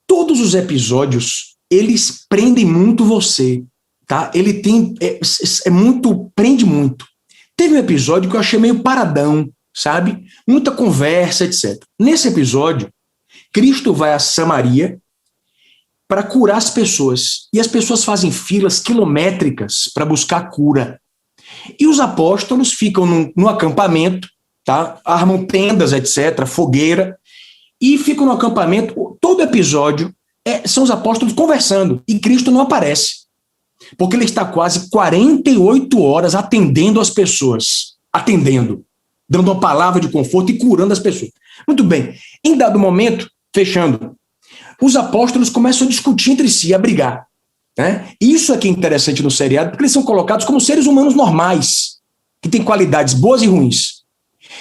S5: Todos os episódios, eles prendem muito você, tá? Ele tem... prende muito. Teve um episódio que eu achei meio paradão, sabe? Muita conversa, etc. Nesse episódio, Cristo vai a Samaria para curar as pessoas. E as pessoas fazem filas quilométricas para buscar cura. E os apóstolos ficam no acampamento, tá? Armam tendas, etc., fogueira, e ficam no acampamento. Todo episódio são os apóstolos conversando, e Cristo não aparece. Porque ele está quase 48 horas atendendo as pessoas, dando uma palavra de conforto e curando as pessoas. Muito bem, em dado momento, fechando, os apóstolos começam a discutir entre si, a brigar. Né? Isso é que é interessante no seriado, porque eles são colocados como seres humanos normais, que têm qualidades boas e ruins.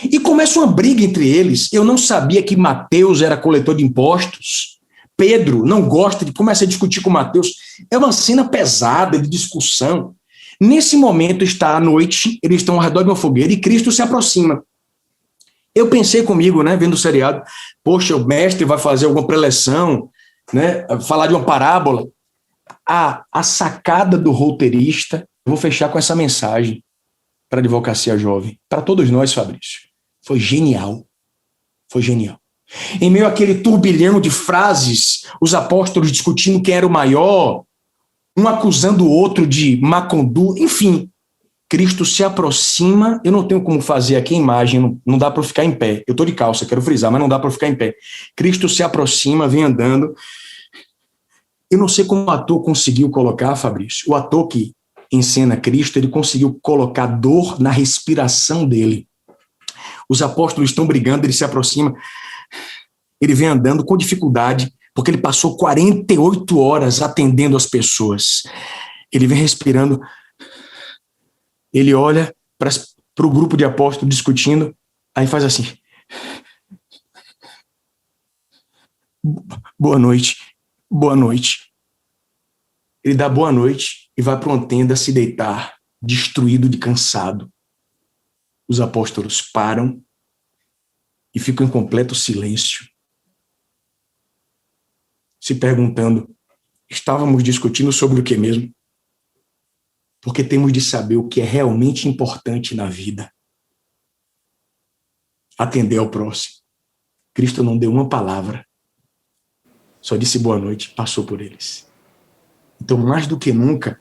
S5: E começa uma briga entre eles. Eu não sabia que Mateus era coletor de impostos. Pedro não gosta começa a discutir com Mateus. É uma cena pesada de discussão. Nesse momento está à noite, eles estão ao redor de uma fogueira e Cristo se aproxima. Eu pensei comigo, né, vendo o seriado, poxa, o mestre vai fazer alguma preleção, né, falar de uma parábola. A sacada do roteirista, eu vou fechar com essa mensagem para a advocacia jovem, para todos nós, Fabrício. Foi genial. Foi genial. Em meio àquele turbilhão de frases, os apóstolos discutindo quem era o maior, um acusando o outro de má conduta, enfim, Cristo se aproxima. Eu não tenho como fazer aqui a imagem, não dá para eu ficar em pé. Eu estou de calça, quero frisar, mas não dá para eu ficar em pé. Cristo se aproxima, vem andando. Eu não sei como o ator conseguiu colocar, Fabrício, o ator que encena Cristo, ele conseguiu colocar dor na respiração dele. Os apóstolos estão brigando, ele se aproxima, ele vem andando com dificuldade, porque ele passou 48 horas atendendo as pessoas. Ele vem respirando, ele olha para o grupo de apóstolos discutindo, aí faz assim: boa noite, boa noite. Ele dá boa noite e vai para uma tenda se deitar, destruído de cansado. Os apóstolos param e ficam em completo silêncio, se perguntando: estávamos discutindo sobre o que mesmo? Porque temos de saber o que é realmente importante na vida. Atender ao próximo. Cristo não deu uma palavra, só disse boa noite, passou por eles. Então, mais do que nunca,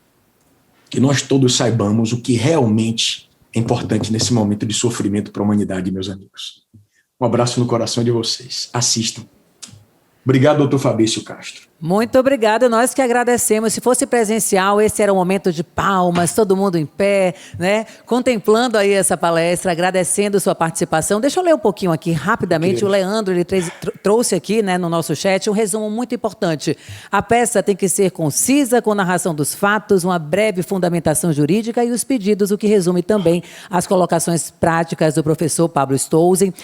S5: que nós todos saibamos o que realmente é importante nesse momento de sofrimento para a humanidade, meus amigos. Um abraço no coração de vocês. Assistam. Obrigado, doutor Fabrício Castro.
S1: Muito obrigada, nós que agradecemos. Se fosse presencial, esse era um momento de palmas, todo mundo em pé, né? Contemplando aí essa palestra, agradecendo sua participação. Deixa eu ler um pouquinho aqui rapidamente. O Leandro, ele trouxe aqui, né, no nosso chat um resumo muito importante. A peça tem que ser concisa, com narração dos fatos, uma breve fundamentação jurídica e os pedidos, o que resume também as colocações práticas do professor Pablo Stolzen.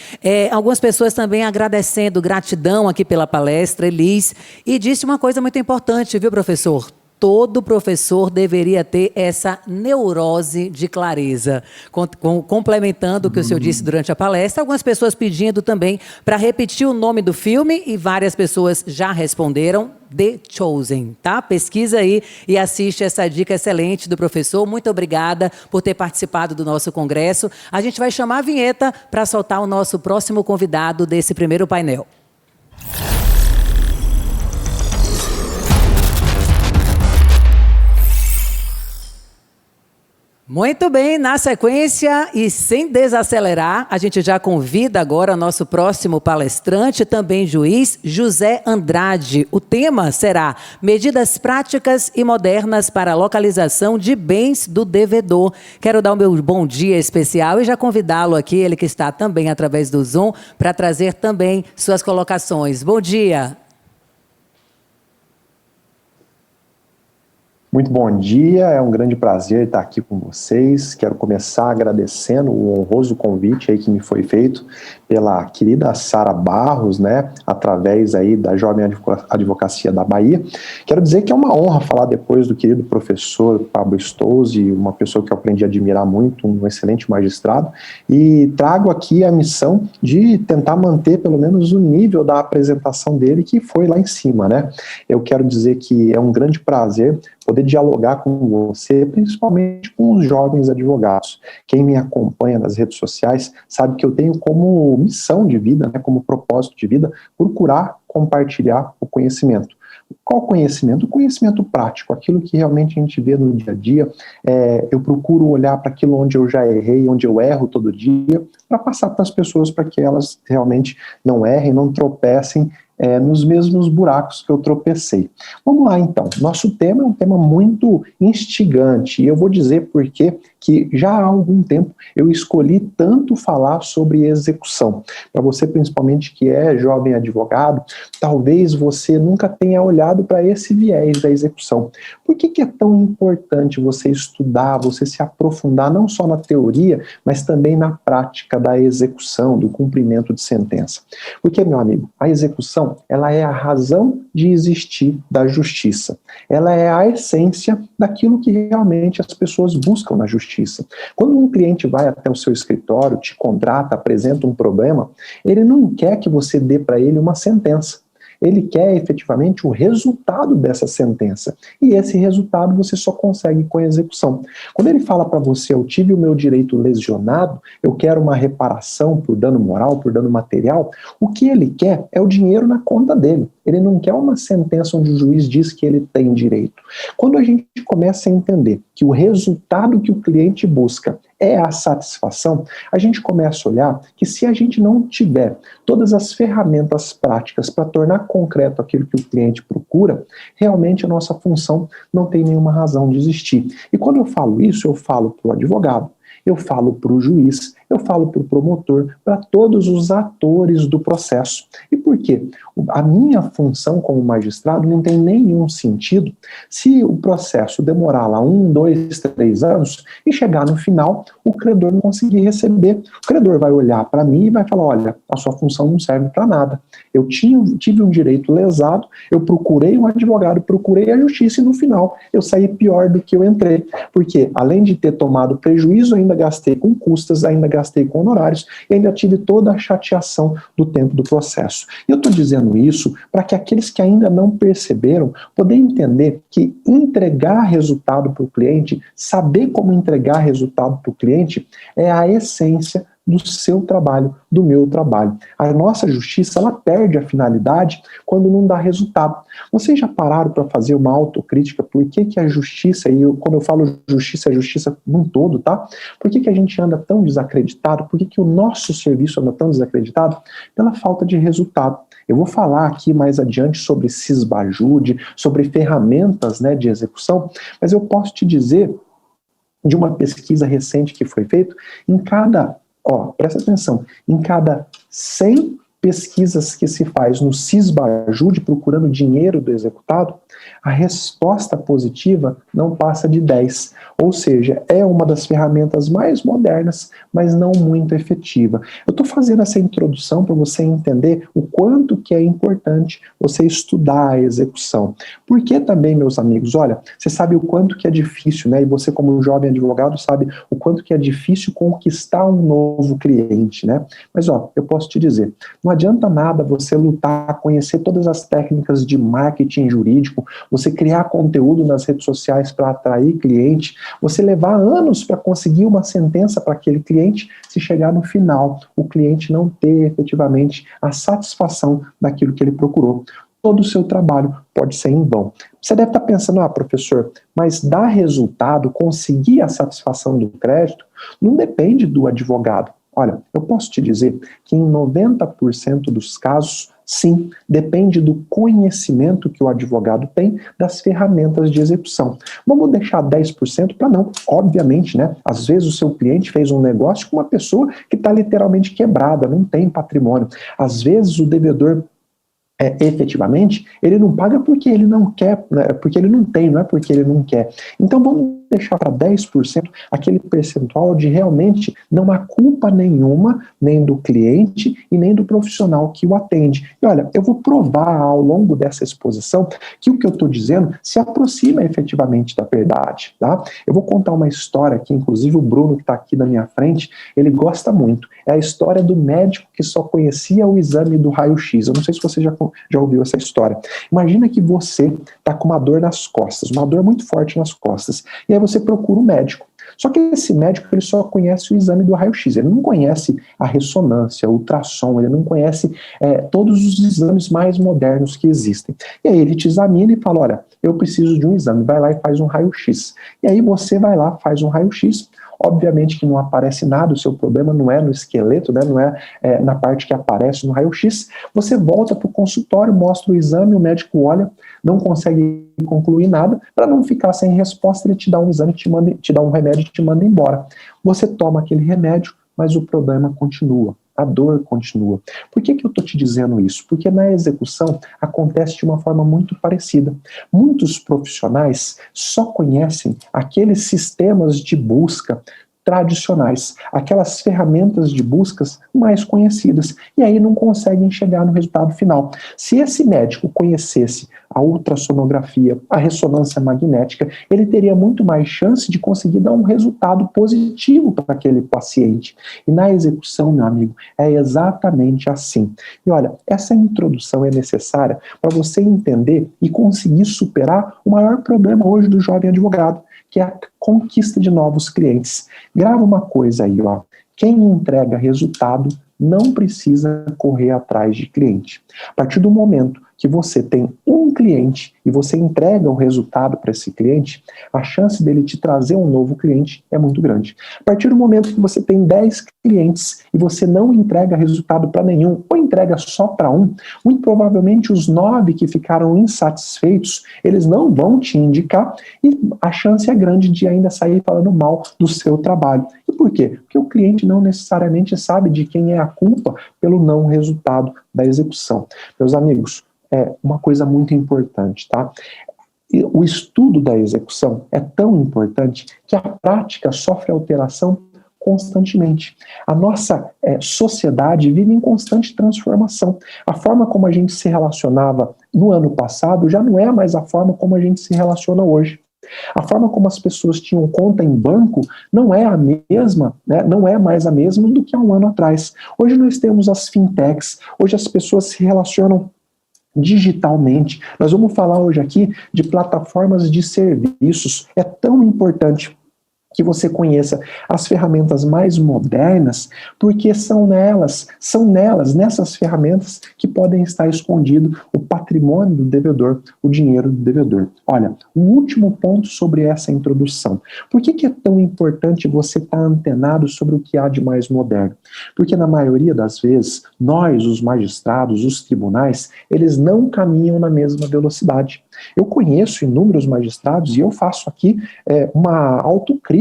S1: Algumas pessoas também agradecendo, gratidão aqui pela palestra, Elis, e disse uma coisa muito importante, viu, professor? Todo professor deveria ter essa neurose de clareza. Complementando o que o senhor disse durante a palestra, algumas pessoas pedindo também para repetir o nome do filme e várias pessoas já responderam: The Chosen, tá? Pesquisa aí e assiste essa dica excelente do professor. Muito obrigada por ter participado do nosso congresso. A gente vai chamar a vinheta para soltar o nosso próximo convidado desse primeiro painel. Muito bem, na sequência e sem desacelerar, a gente já convida agora nosso próximo palestrante, também juiz, José Andrade. O tema será medidas práticas e modernas para a localização de bens do devedor. Quero dar o meu bom dia especial e já convidá-lo aqui, ele que está também através do Zoom, para trazer também suas colocações. Bom dia.
S6: Muito bom dia, é um grande prazer estar aqui com vocês. Quero começar agradecendo o honroso convite aí que me foi feito pela querida Sara Barros, né, através aí da Jovem Advocacia da Bahia. Quero dizer que é uma honra falar depois do querido professor Pablo Stolzen, uma pessoa que eu aprendi a admirar muito, um excelente magistrado, e trago aqui a missão de tentar manter pelo menos o nível da apresentação dele, que foi lá em cima, né. Eu quero dizer que é um grande prazer poder dialogar com você, principalmente com os jovens advogados. Quem me acompanha nas redes sociais sabe que eu tenho como missão de vida, né, como propósito de vida, procurar compartilhar o conhecimento. Qual conhecimento? O conhecimento prático, aquilo que realmente a gente vê no dia a dia. Eu procuro olhar para aquilo onde eu já errei, onde eu erro todo dia, para passar para as pessoas para que elas realmente não errem, não tropecem nos mesmos buracos que eu tropecei. Vamos lá, então. Nosso tema é um tema muito instigante, e eu vou dizer por quê que já há algum tempo eu escolhi tanto falar sobre execução. Para você, principalmente, que é jovem advogado, talvez você nunca tenha olhado para esse viés da execução. Por que é tão importante você estudar, você se aprofundar não só na teoria, mas também na prática da execução, do cumprimento de sentença? Porque, meu amigo, a execução, ela é a razão de existir da justiça. Ela é a essência daquilo que realmente as pessoas buscam na justiça. Quando um cliente vai até o seu escritório, te contrata, apresenta um problema, ele não quer que você dê para ele uma sentença. ele quer efetivamente o resultado dessa sentença. E esse resultado você só consegue com a execução. Quando ele fala para você, eu tive o meu direito lesionado, eu quero uma reparação por dano moral, por dano material, o que ele quer é o dinheiro na conta dele. Ele não quer uma sentença onde o juiz diz que ele tem direito. Quando a gente começa a entender que o resultado que o cliente busca é a satisfação, a gente começa a olhar que se a gente não tiver todas as ferramentas práticas para tornar concreto aquilo que o cliente procura, realmente a nossa função não tem nenhuma razão de existir. E quando eu falo isso, eu falo para o advogado, eu falo para o juiz, eu falo para o promotor, para todos os atores do processo. E por quê? A minha função como magistrado não tem nenhum sentido se o processo demorar lá 1, 2, 3 anos e chegar no final, o credor não conseguir receber. O credor vai olhar para mim e vai falar, olha, a sua função não serve para nada. Eu tive um direito lesado, eu procurei um advogado, procurei a justiça e no final eu saí pior do que eu entrei. Porque além de ter tomado prejuízo, ainda gastei com custas, ainda gastei com honorários e ainda tive toda a chateação do tempo do processo. E eu estou dizendo isso para que aqueles que ainda não perceberam poder entender que entregar resultado para o cliente, saber como entregar resultado para o cliente é a essência do seu trabalho, do meu trabalho. A nossa justiça, ela perde a finalidade quando não dá resultado. Vocês já pararam para fazer uma autocrítica? Por que a justiça, e quando eu falo justiça, é justiça num todo, tá? Por que a gente anda tão desacreditado? Por que o nosso serviço anda tão desacreditado? Pela falta de resultado. Eu vou falar aqui mais adiante sobre Cisbajude, sobre ferramentas, né, de execução, mas eu posso te dizer de uma pesquisa recente que foi feita, presta atenção, em cada 100 pesquisas que se faz no Cisbajude procurando dinheiro do executado, a resposta positiva não passa de 10. Ou seja, é uma das ferramentas mais modernas, mas não muito efetiva. Eu estou fazendo essa introdução para você entender o quanto que é importante você estudar a execução. Porque também, meus amigos, olha, você sabe o quanto que é difícil, né? E você como jovem advogado sabe o quanto que é difícil conquistar um novo cliente, né? Mas eu posso te dizer, não adianta nada você lutar, conhecer todas as técnicas de marketing jurídico, você criar conteúdo nas redes sociais para atrair cliente, você levar anos para conseguir uma sentença para aquele cliente, se chegar no final, o cliente não ter efetivamente a satisfação daquilo que ele procurou. Todo o seu trabalho pode ser em vão. Você deve estar pensando, professor, mas dar resultado, conseguir a satisfação do crédito, não depende do advogado. Olha, eu posso te dizer que em 90% dos casos, sim, depende do conhecimento que o advogado tem das ferramentas de execução. Vamos deixar 10% para não, obviamente, né? Às vezes o seu cliente fez um negócio com uma pessoa que está literalmente quebrada, não tem patrimônio. Às vezes o devedor efetivamente, ele não paga porque ele não quer, né, porque ele não tem, não é porque ele não quer. Então vamos deixar para 10% aquele percentual de realmente não há culpa nenhuma, nem do cliente e nem do profissional que o atende. E olha, eu vou provar ao longo dessa exposição que o que eu estou dizendo se aproxima efetivamente da verdade, tá? Eu vou contar uma história que, inclusive, o Bruno, que está aqui na minha frente, ele gosta muito. É a história do médico que só conhecia o exame do raio-x. Eu não sei se você já ouviu essa história. Imagina que você está com uma dor nas costas, uma dor muito forte nas costas, e aí você procura um médico. Só que esse médico, ele só conhece o exame do raio-x, ele não conhece a ressonância, o ultrassom, ele não conhece todos os exames mais modernos que existem. E aí ele te examina e fala, olha, eu preciso de um exame, vai lá e faz um raio-x. E aí você vai lá, faz um raio-x, obviamente que não aparece nada, o seu problema não é no esqueleto, né, não é na parte que aparece no raio-x, você volta para o consultório, mostra o exame, o médico olha, não consegue concluir nada, para não ficar sem resposta, ele te dá um exame, te dá um remédio e te manda embora. Você toma aquele remédio, mas o problema continua. A dor continua. Por que eu estou te dizendo isso? Porque na execução acontece de uma forma muito parecida. Muitos profissionais só conhecem aqueles sistemas de busca tradicionais, aquelas ferramentas de buscas mais conhecidas, e aí não conseguem chegar no resultado final. Se esse médico conhecesse a ultrassonografia, a ressonância magnética, ele teria muito mais chance de conseguir dar um resultado positivo para aquele paciente. E na execução, meu amigo, é exatamente assim. E olha, essa introdução é necessária para você entender e conseguir superar o maior problema hoje do jovem advogado, que é a conquista de novos clientes. Grava uma coisa aí, ó. Quem entrega resultado não precisa correr atrás de cliente. A partir do momento que você tem um cliente e você entrega o resultado para esse cliente, a chance dele te trazer um novo cliente é muito grande. A partir do momento que você tem 10 clientes e você não entrega resultado para nenhum, ou entrega só para um, muito provavelmente os 9 que ficaram insatisfeitos, eles não vão te indicar e a chance é grande de ainda sair falando mal do seu trabalho. E por quê? Porque o cliente não necessariamente sabe de quem é a culpa pelo não resultado da execução. Meus amigos, é uma coisa muito importante, tá? E o estudo da execução é tão importante que a prática sofre alteração constantemente. A nossa sociedade vive em constante transformação. A forma como a gente se relacionava no ano passado já não é mais a forma como a gente se relaciona hoje. A forma como as pessoas tinham conta em banco não é a mesma, né? Não é mais a mesma do que há um ano atrás. Hoje nós temos as fintechs, hoje as pessoas se relacionam digitalmente. Nós vamos falar hoje aqui de plataformas de serviços. É tão importante que você conheça as ferramentas mais modernas, porque são nessas ferramentas que podem estar escondido o patrimônio do devedor, o dinheiro do devedor. Olha, um último ponto sobre essa introdução. Por que é tão importante você estar antenado sobre o que há de mais moderno? Porque na maioria das vezes, nós, os magistrados, os tribunais, eles não caminham na mesma velocidade. Eu conheço inúmeros magistrados e eu faço aqui uma autocrítica.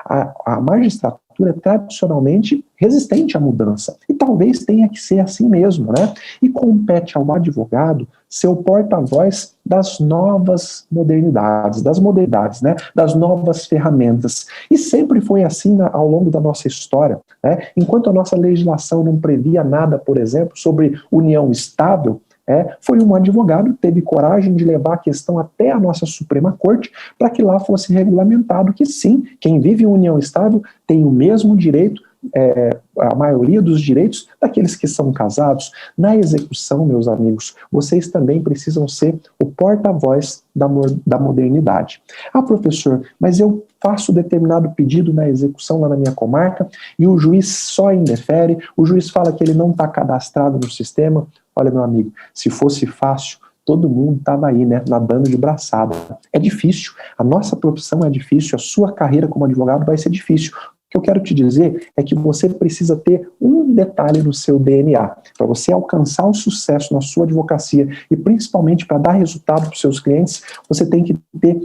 S6: A magistratura é tradicionalmente resistente à mudança. E talvez tenha que ser assim mesmo, né? E compete ao advogado ser o porta-voz das novas modernidades, né? Das novas ferramentas. E sempre foi assim ao longo da nossa história, né? Enquanto a nossa legislação não previa nada, por exemplo, sobre união estável, foi um advogado que teve coragem de levar a questão até a nossa Suprema Corte para que lá fosse regulamentado que sim, quem vive em união estável tem o mesmo direito, a maioria dos direitos daqueles que são casados. Na execução, meus amigos, vocês também precisam ser o porta-voz da modernidade. Ah, professor, mas eu faço determinado pedido na execução lá na minha comarca e o juiz só indefere, o juiz fala que ele não está cadastrado no sistema. Olha, meu amigo, se fosse fácil, todo mundo estava aí, né, nadando de braçada. É difícil, a nossa profissão é difícil, a sua carreira como advogado vai ser difícil. O que eu quero te dizer é que você precisa ter um detalhe no seu DNA. Para você alcançar o sucesso na sua advocacia e principalmente para dar resultado para os seus clientes, você tem que ter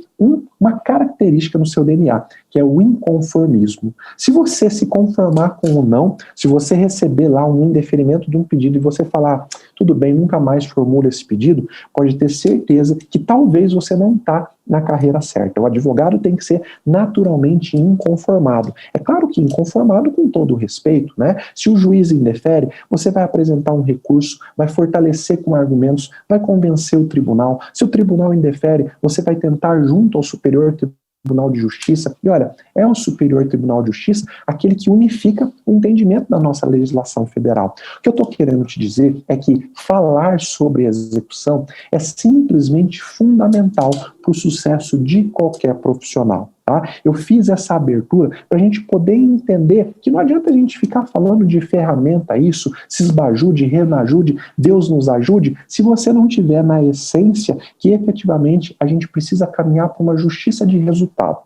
S6: uma característica no seu DNA, que é o inconformismo. Se você se conformar com o não, se você receber lá um indeferimento de um pedido e você falar, tudo bem, nunca mais formula esse pedido, pode ter certeza que talvez você não está na carreira certa. O advogado tem que ser naturalmente inconformado. É claro que inconformado com todo o respeito, né? Se o juiz indefere, você vai apresentar um recurso, vai fortalecer com argumentos, vai convencer o tribunal. Se o tribunal indefere, você vai tentar junto ao Superior Tribunal de Justiça, e olha, é o Superior Tribunal de Justiça aquele que unifica o entendimento da nossa legislação federal. O que eu estou querendo te dizer é que falar sobre execução é simplesmente fundamental para o sucesso de qualquer profissional. Tá? Eu fiz essa abertura para a gente poder entender que não adianta a gente ficar falando de ferramenta isso, se esbajude, renajude, Deus nos ajude, se você não tiver na essência que efetivamente a gente precisa caminhar para uma justiça de resultado.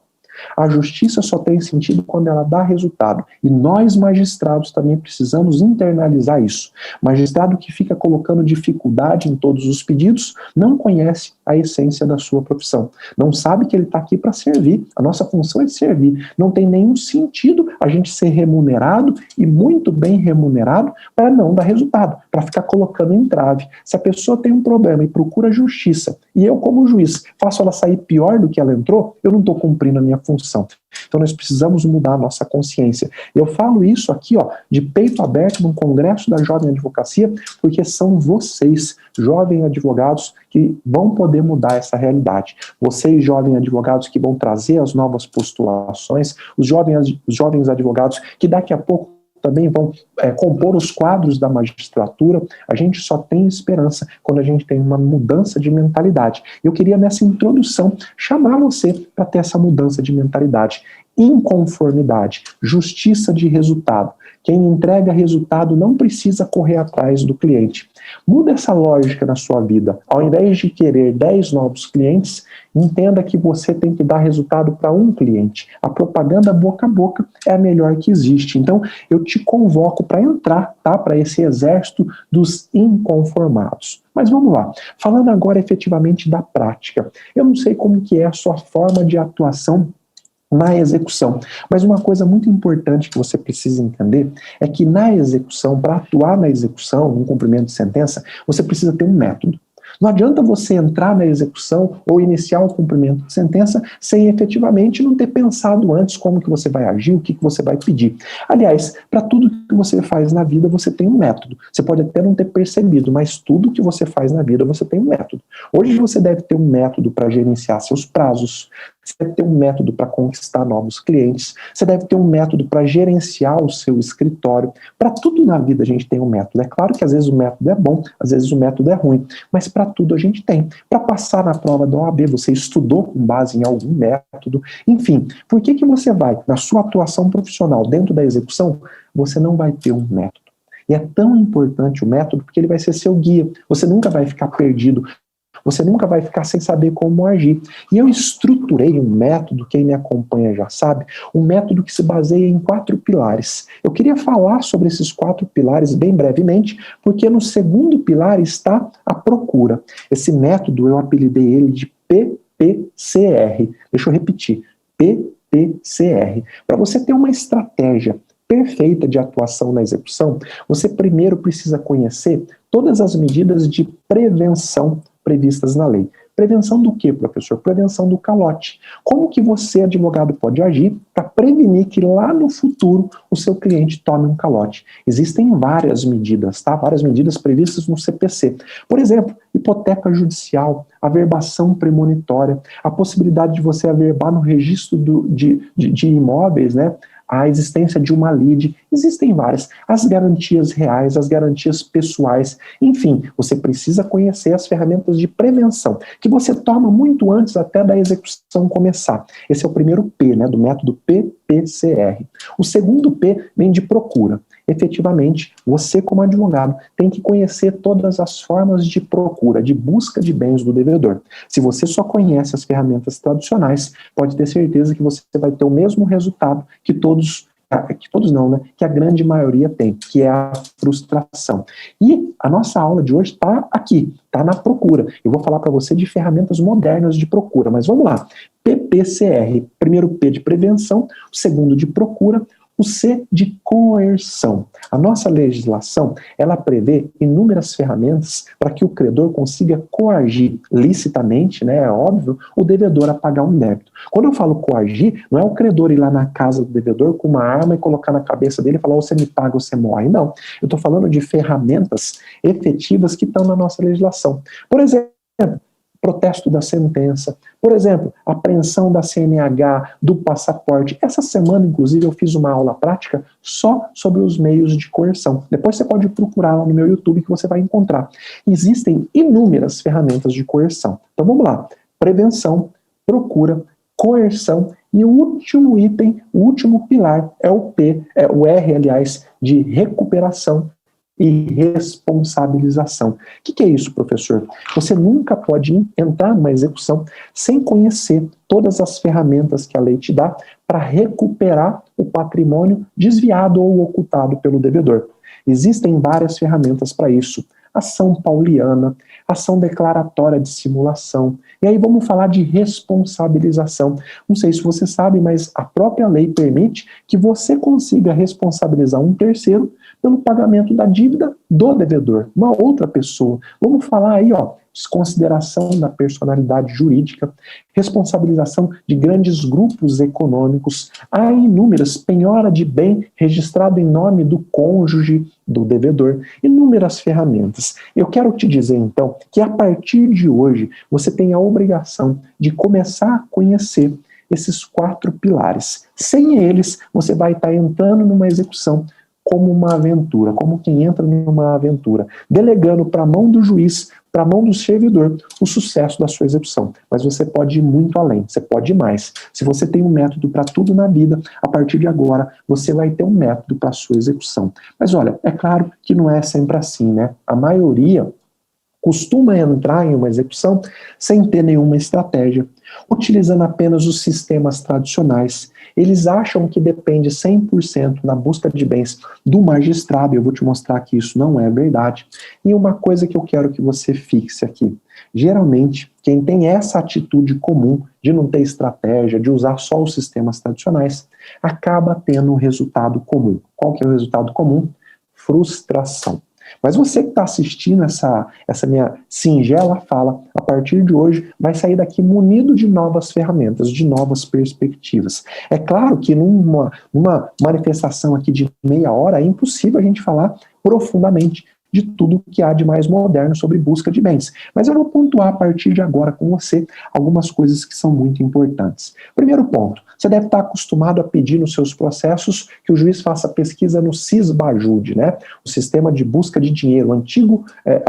S6: A justiça só tem sentido quando ela dá resultado. E nós, magistrados, também precisamos internalizar isso. Magistrado que fica colocando dificuldade em todos os pedidos não conhece a essência da sua profissão. Não sabe que ele está aqui para servir. A nossa função é servir. Não tem nenhum sentido a gente ser remunerado e muito bem remunerado para não dar resultado, para ficar colocando entrave. Se a pessoa tem um problema e procura justiça, e eu, como juiz, faço ela sair pior do que ela entrou, eu não estou cumprindo a minha função. Então nós precisamos mudar a nossa consciência. Eu falo isso aqui, de peito aberto no Congresso da Jovem Advocacia, porque são vocês, jovens advogados, que vão poder mudar essa realidade. Vocês, jovens advogados, que vão trazer as novas postulações, os jovens advogados que daqui a pouco também vão compor os quadros da magistratura. A gente só tem esperança quando a gente tem uma mudança de mentalidade. Eu queria, nessa introdução, chamar você para ter essa mudança de mentalidade. Inconformidade, justiça de resultado. Quem entrega resultado não precisa correr atrás do cliente. Muda essa lógica na sua vida. Ao invés de querer 10 novos clientes, entenda que você tem que dar resultado para um cliente. A propaganda boca a boca é a melhor que existe. Então, eu te convoco para entrar, para esse exército dos inconformados. Mas vamos lá. Falando agora efetivamente da prática. Eu não sei como que é a sua forma de atuação na execução. Mas uma coisa muito importante que você precisa entender é que na execução, para atuar na execução, no cumprimento de sentença, você precisa ter um método. Não adianta você entrar na execução ou iniciar o cumprimento de sentença sem efetivamente não ter pensado antes como que você vai agir, o que você vai pedir. Aliás, para tudo que você faz na vida, você tem um método. Você pode até não ter percebido, mas tudo que você faz na vida, você tem um método. Hoje você deve ter um método para gerenciar seus prazos, você deve ter um método para conquistar novos clientes, você deve ter um método para gerenciar o seu escritório. Para tudo na vida a gente tem um método. É claro que às vezes o método é bom, às vezes o método é ruim, mas para tudo a gente tem. Para passar na prova da OAB, você estudou com base em algum método. Enfim, por que você vai, na sua atuação profissional, dentro da execução, você não vai ter um método? E é tão importante o método porque ele vai ser seu guia. Você nunca vai ficar perdido. Você nunca vai ficar sem saber como agir. E eu estruturei um método, quem me acompanha já sabe, um método que se baseia em 4 pilares. Eu queria falar sobre esses 4 pilares bem brevemente, porque no segundo pilar está a procura. Esse método eu apelidei ele de PPCR. Deixa eu repetir. PPCR. Para você ter uma estratégia perfeita de atuação na execução, você primeiro precisa conhecer todas as medidas de prevenção previstas na lei. Prevenção do quê, professor? Prevenção do calote. Como que você, advogado, pode agir para prevenir que lá no futuro o seu cliente tome um calote? Existem várias medidas, Várias medidas previstas no CPC. Por exemplo, hipoteca judicial, averbação premonitória, a possibilidade de você averbar no registro de imóveis, a existência de uma lide, existem várias, as garantias reais, as garantias pessoais, enfim, você precisa conhecer as ferramentas de prevenção, que você toma muito antes até da execução começar. Esse é o primeiro P, do método PPCR. O segundo P vem de procura. Efetivamente, você como advogado tem que conhecer todas as formas de procura, de busca de bens do devedor. Se você só conhece as ferramentas tradicionais, pode ter certeza que você vai ter o mesmo resultado que a grande maioria tem, que é a frustração. E a nossa aula de hoje está aqui, está na procura. Eu vou falar para você de ferramentas modernas de procura, mas vamos lá. PPCR, primeiro P de prevenção, o segundo de procura, o C de coerção. A nossa legislação, ela prevê inúmeras ferramentas para que o credor consiga coagir licitamente, é óbvio, o devedor a pagar um débito. Quando eu falo coagir, não é o credor ir lá na casa do devedor com uma arma e colocar na cabeça dele e falar, ou você me paga ou você morre. Não, eu estou falando de ferramentas efetivas que estão na nossa legislação. Por exemplo, protesto da sentença, por exemplo, apreensão da CNH, do passaporte. Essa semana, inclusive, eu fiz uma aula prática só sobre os meios de coerção. Depois você pode procurar lá no meu YouTube que você vai encontrar. Existem inúmeras ferramentas de coerção. Então vamos lá. Prevenção, procura, coerção e o último item, o último pilar é o R, de recuperação e responsabilização. O que é isso, professor? Você nunca pode entrar numa execução sem conhecer todas as ferramentas que a lei te dá para recuperar o patrimônio desviado ou ocultado pelo devedor. Existem várias ferramentas para isso. Ação pauliana, ação declaratória de simulação. E aí vamos falar de responsabilização. Não sei se você sabe, mas a própria lei permite que você consiga responsabilizar um terceiro pelo pagamento da dívida do devedor, uma outra pessoa. Vamos falar aí, desconsideração da personalidade jurídica, responsabilização de grandes grupos econômicos, há inúmeras, penhora de bem registrado em nome do cônjuge do devedor, inúmeras ferramentas. Eu quero te dizer, então, que a partir de hoje, você tem a obrigação de começar a conhecer esses 4 pilares. Sem eles, você vai estar entrando numa execução como uma aventura, como quem entra numa aventura, delegando para a mão do juiz, para a mão do servidor, o sucesso da sua execução. Mas você pode ir muito além, você pode ir mais. Se você tem um método para tudo na vida, a partir de agora, você vai ter um método para a sua execução. Mas olha, é claro que não é sempre assim, né? A maioria costuma entrar em uma execução sem ter nenhuma estratégia, utilizando apenas os sistemas tradicionais. Eles acham que depende 100% na busca de bens do magistrado, e eu vou te mostrar que isso não é verdade. E uma coisa que eu quero que você fixe aqui, geralmente, quem tem essa atitude comum de não ter estratégia, de usar só os sistemas tradicionais, acaba tendo um resultado comum. Qual que é o resultado comum? Frustração. Mas você que está assistindo essa minha singela fala, a partir de hoje, vai sair daqui munido de novas ferramentas, de novas perspectivas. É claro que numa manifestação aqui de meia hora, é impossível a gente falar profundamente de tudo que há de mais moderno sobre busca de bens. Mas eu vou pontuar a partir de agora com você algumas coisas que são muito importantes. Primeiro ponto, você deve estar acostumado a pedir nos seus processos que o juiz faça pesquisa no Sisbajude, né? O sistema de busca de dinheiro,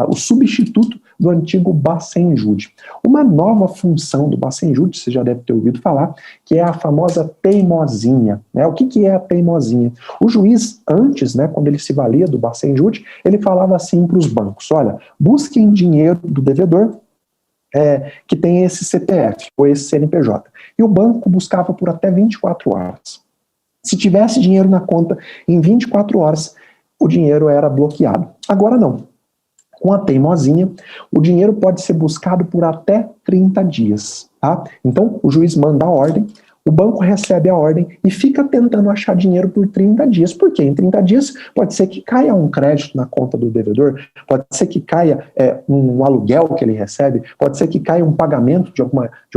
S6: o substituto do antigo Bacenjude. Uma nova função do Bacenjude, você já deve ter ouvido falar, que é a famosa teimosinha, né? O que é a teimosinha? O juiz, antes, né, quando ele se valia do Bacenjude, ele falava assim para os bancos, olha, busquem dinheiro do devedor que tem esse CPF ou esse CNPJ. E o banco buscava por até 24 horas. Se tivesse dinheiro na conta em 24 horas, o dinheiro era bloqueado. Agora não. Com a teimosinha, o dinheiro pode ser buscado por até 30 dias. Tá? Então, o juiz manda a ordem, o banco recebe a ordem e fica tentando achar dinheiro por 30 dias. Por quê? Em 30 dias pode ser que caia um crédito na conta do devedor, pode ser que caia um aluguel que ele recebe, pode ser que caia um pagamento de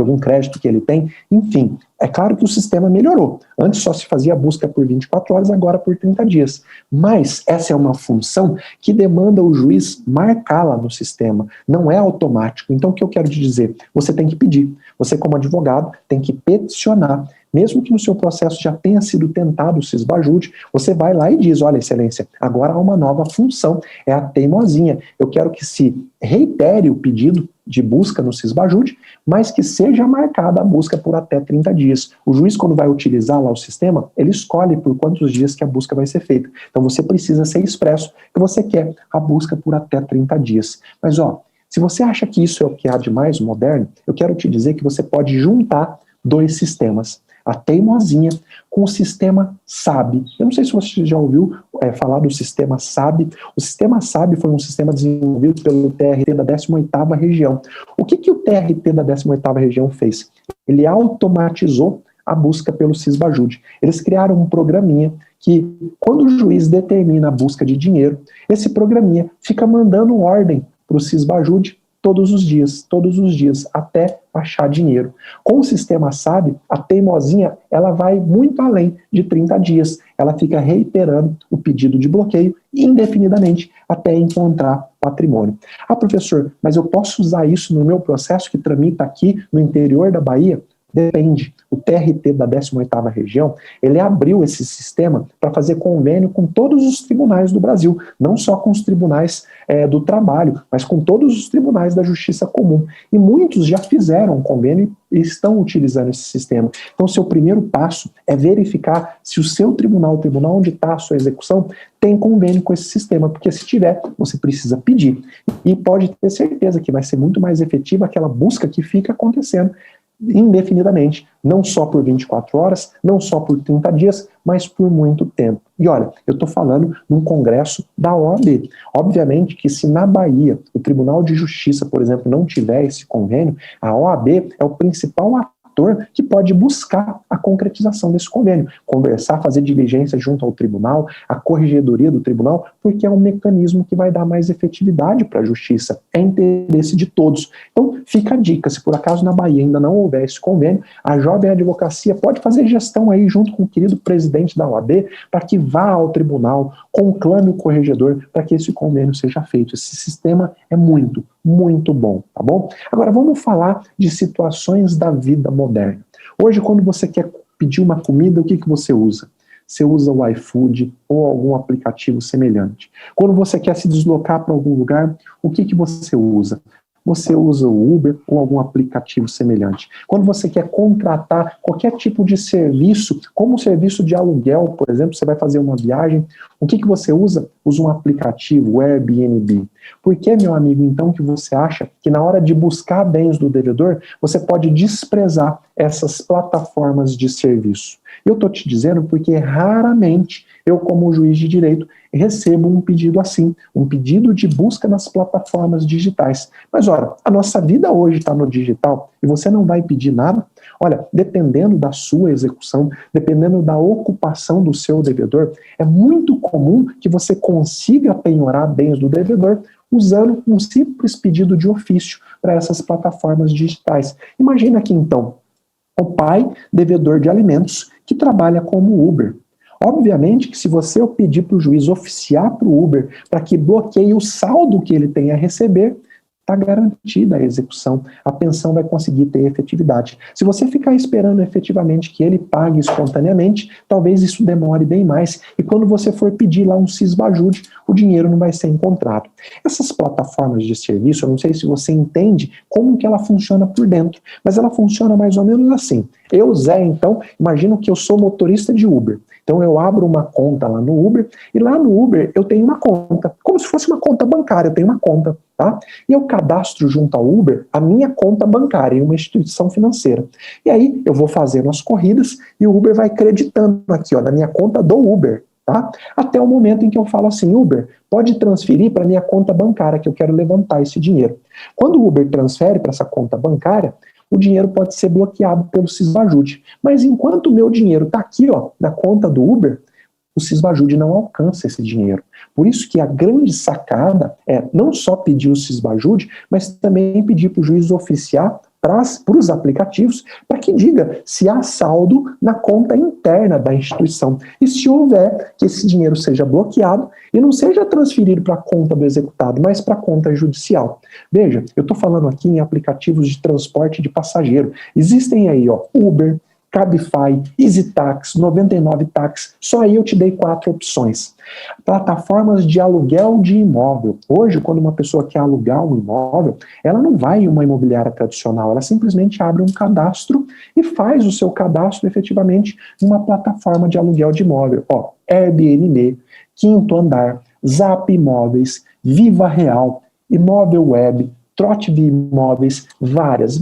S6: algum crédito que ele tem. Enfim, é claro que o sistema melhorou. Antes só se fazia a busca por 24 horas, agora por 30 dias. Mas essa é uma função que demanda o juiz marcá-la no sistema. Não é automático. Então o que eu quero te dizer? Você tem que pedir. Você como advogado tem que peticionar. Mesmo que no seu processo já tenha sido tentado o Sisbajude, você vai lá e diz, olha, excelência, agora há uma nova função, é a teimosinha. Eu quero que se reitere o pedido de busca no Sisbajude, mas que seja marcada a busca por até 30 dias. O juiz, quando vai utilizar lá o sistema, ele escolhe por quantos dias que a busca vai ser feita. Então você precisa ser expresso que você quer a busca por até 30 dias. Mas se você acha que isso é o que há de mais moderno, eu quero te dizer que você pode juntar 2 sistemas. A teimosinha com o sistema SAB. Eu não sei se você já ouviu falar do sistema SAB. O sistema SAB foi um sistema desenvolvido pelo TRT da 18ª região. O que o TRT da 18ª região fez? Ele automatizou a busca pelo Sisbajude. Eles criaram um programinha que, quando o juiz determina a busca de dinheiro, esse programinha fica mandando ordem para o Sisbajude todos os dias, até achar dinheiro. Com o sistema SAB, a teimosinha, ela vai muito além de 30 dias. Ela fica reiterando o pedido de bloqueio indefinidamente até encontrar patrimônio. Ah, professor, mas eu posso usar isso no meu processo que tramita aqui no interior da Bahia? Depende. O TRT da 18ª região, ele abriu esse sistema para fazer convênio com todos os tribunais do Brasil, não só com os tribunais do trabalho, mas com todos os tribunais da justiça comum. E muitos já fizeram convênio e estão utilizando esse sistema. Então, seu primeiro passo é verificar se o seu tribunal, o tribunal onde está a sua execução, tem convênio com esse sistema, porque se tiver, você precisa pedir. E pode ter certeza que vai ser muito mais efetiva aquela busca que fica acontecendo indefinidamente, não só por 24 horas, não só por 30 dias, mas por muito tempo. E olha, eu estou falando num congresso da OAB. Obviamente que se na Bahia o Tribunal de Justiça, por exemplo, não tiver esse convênio, a OAB é o principal ator ator que pode buscar a concretização desse convênio, conversar, fazer diligência junto ao tribunal, a corregedoria do tribunal, porque é um mecanismo que vai dar mais efetividade para a justiça, é interesse de todos. Então, fica a dica, se por acaso na Bahia ainda não houver esse convênio, a Jovem Advocacia pode fazer gestão aí junto com o querido presidente da OAB, para que vá ao tribunal, conclame o corregedor, para que esse convênio seja feito. Esse sistema é muito, muito bom, tá bom? Agora vamos falar de situações da vida moderna. Hoje, quando você quer pedir uma comida, o que você usa? Você usa o iFood ou algum aplicativo semelhante. Quando você quer se deslocar para algum lugar, o que você usa? Você usa o Uber ou algum aplicativo semelhante. Quando você quer contratar qualquer tipo de serviço, como um serviço de aluguel, por exemplo, você vai fazer uma viagem, o que você usa? Usa um aplicativo, o Airbnb. Por que, meu amigo, então, que você acha que na hora de buscar bens do devedor, você pode desprezar essas plataformas de serviço? Eu estou te dizendo porque raramente eu, como juiz de direito, recebo um pedido assim, um pedido de busca nas plataformas digitais. Mas, ora, a nossa vida hoje está no digital e você não vai pedir nada? Olha, dependendo da sua execução, dependendo da ocupação do seu devedor, é muito comum que você consiga penhorar bens do devedor usando um simples pedido de ofício para essas plataformas digitais. Imagina aqui, então, o pai devedor de alimentos que trabalha como Uber. Obviamente que se você pedir para o juiz oficiar para o Uber para que bloqueie o saldo que ele tem a receber, está garantida a execução, a pensão vai conseguir ter efetividade. Se você ficar esperando efetivamente que ele pague espontaneamente, talvez isso demore bem mais, e quando você for pedir lá um cisbajude, o dinheiro não vai ser encontrado. Essas plataformas de serviço, eu não sei se você entende como que ela funciona por dentro, mas ela funciona mais ou menos assim. Eu, Zé, então, imagino que eu sou motorista de Uber. Então eu abro uma conta lá no Uber, e lá no Uber eu tenho uma conta, como se fosse uma conta bancária, eu tenho uma conta, tá? E eu cadastro junto ao Uber a minha conta bancária em uma instituição financeira. E aí eu vou fazendo as corridas e o Uber vai creditando aqui, ó, na minha conta do Uber, tá? Até o momento em que eu falo assim, Uber, pode transferir para minha conta bancária que eu quero levantar esse dinheiro. Quando o Uber transfere para essa conta bancária, o dinheiro pode ser bloqueado pelo cisbajude. Mas enquanto o meu dinheiro está aqui, ó, na conta do Uber, o cisbajude não alcança esse dinheiro. Por isso que a grande sacada é não só pedir o cisbajude, mas também pedir para o juiz oficiar para os aplicativos, para que diga se há saldo na conta interna da instituição. E se houver, que esse dinheiro seja bloqueado e não seja transferido para a conta do executado, mas para a conta judicial. Veja, eu estou falando aqui em aplicativos de transporte de passageiro. Existem aí, ó, Uber, Cabify, EasyTax, 99Tax, só aí eu te dei 4 opções. Plataformas de aluguel de imóvel. Hoje, quando uma pessoa quer alugar um imóvel, ela não vai em uma imobiliária tradicional, ela simplesmente abre um cadastro e faz o seu cadastro efetivamente em uma plataforma de aluguel de imóvel. Ó, Airbnb, Quinto Andar, Zap Imóveis, Viva Real, Imóvel Web, Trote de Imóveis, várias.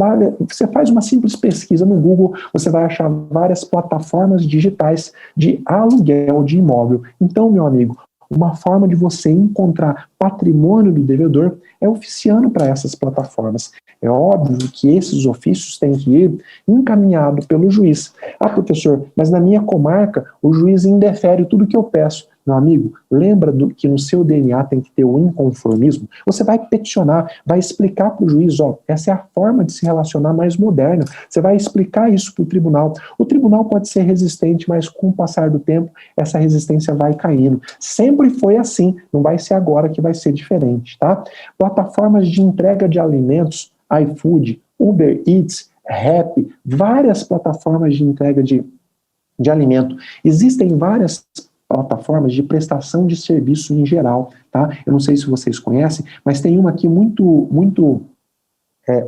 S6: Você faz uma simples pesquisa no Google, você vai achar várias plataformas digitais de aluguel de imóvel. Então, meu amigo, uma forma de você encontrar patrimônio do devedor é oficiando para essas plataformas. É óbvio que esses ofícios têm que ir encaminhado pelo juiz. Ah, professor, mas na minha comarca o juiz indefere tudo que eu peço. Meu amigo, lembra que no seu DNA tem que ter o inconformismo? Você vai peticionar, vai explicar para o juiz, ó, essa é a forma de se relacionar mais moderna. Você vai explicar isso para o tribunal. O tribunal pode ser resistente, mas com o passar do tempo, essa resistência vai caindo. Sempre foi assim, não vai ser agora que vai ser diferente, tá? Plataformas de entrega de alimentos, iFood, Uber Eats, Rappi, várias plataformas de entrega de alimento. Existem várias plataformas de prestação de serviço em geral, tá? Eu não sei se vocês conhecem, mas tem uma aqui muito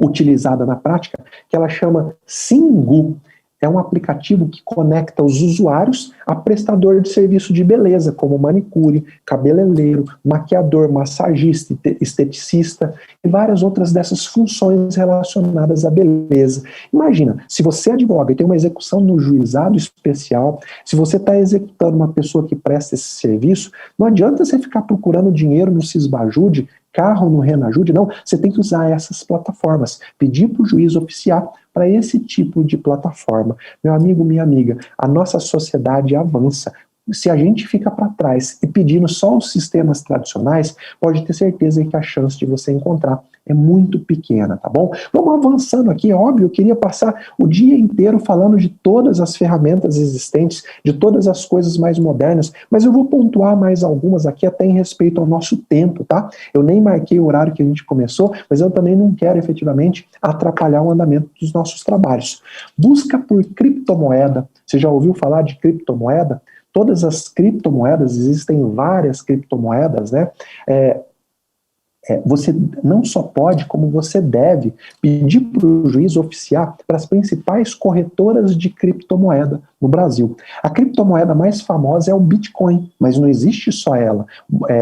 S6: utilizada na prática, que ela chama Singu. É um aplicativo que conecta os usuários a prestador de serviço de beleza, como manicure, cabeleireiro, maquiador, massagista, esteticista e várias outras dessas funções relacionadas à beleza. Imagina, se você advoga e tem uma execução no juizado especial, se você está executando uma pessoa que presta esse serviço, não adianta você ficar procurando dinheiro no cisbajude carro no Renajude, não. Você tem que usar essas plataformas, pedir para o juiz oficiar para esse tipo de plataforma. Meu amigo, minha amiga, a nossa sociedade avança. Se a gente fica para trás e pedindo só os sistemas tradicionais, pode ter certeza que a chance de você encontrar é muito pequena, tá bom? Vamos avançando aqui, é óbvio, eu queria passar o dia inteiro falando de todas as ferramentas existentes, de todas as coisas mais modernas, mas eu vou pontuar mais algumas aqui até em respeito ao nosso tempo, tá? Eu nem marquei o horário que a gente começou, mas eu também não quero efetivamente atrapalhar o andamento dos nossos trabalhos. Busca por criptomoeda. Você já ouviu falar de criptomoeda? Todas as criptomoedas, existem várias criptomoedas, né? Você não só pode, como você deve pedir para o juiz oficiar para as principais corretoras de criptomoeda no Brasil. A criptomoeda mais famosa é o Bitcoin, mas não existe só ela.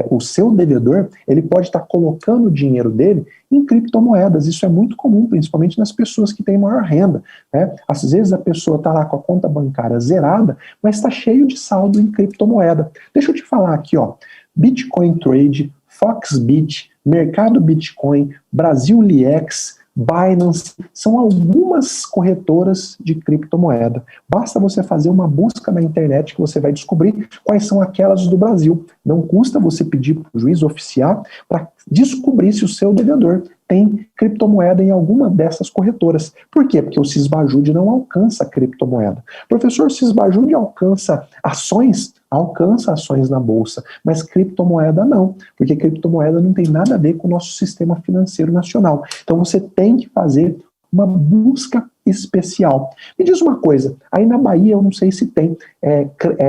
S6: O seu devedor, ele pode estar colocando o dinheiro dele em criptomoedas. Isso é muito comum, principalmente nas pessoas que têm maior renda, né? Às vezes a pessoa está lá com a conta bancária zerada, mas está cheio de saldo em criptomoeda. Deixa eu te falar aqui, ó. Bitcoin Trade, Foxbit, Mercado Bitcoin, BrasileX, Binance, são algumas corretoras de criptomoeda. Basta você fazer uma busca na internet que você vai descobrir quais são aquelas do Brasil. Não custa você pedir para o juiz oficiar para descobrir se o seu devedor tem criptomoeda em alguma dessas corretoras. Por quê? Porque o Sisbajude não alcança criptomoeda. Professor, Sisbajude alcança ações? Alcança ações na bolsa, mas criptomoeda não, porque criptomoeda não tem nada a ver com o nosso sistema financeiro nacional. Então você tem que fazer uma busca especial. Me diz uma coisa, aí na Bahia eu não sei se tem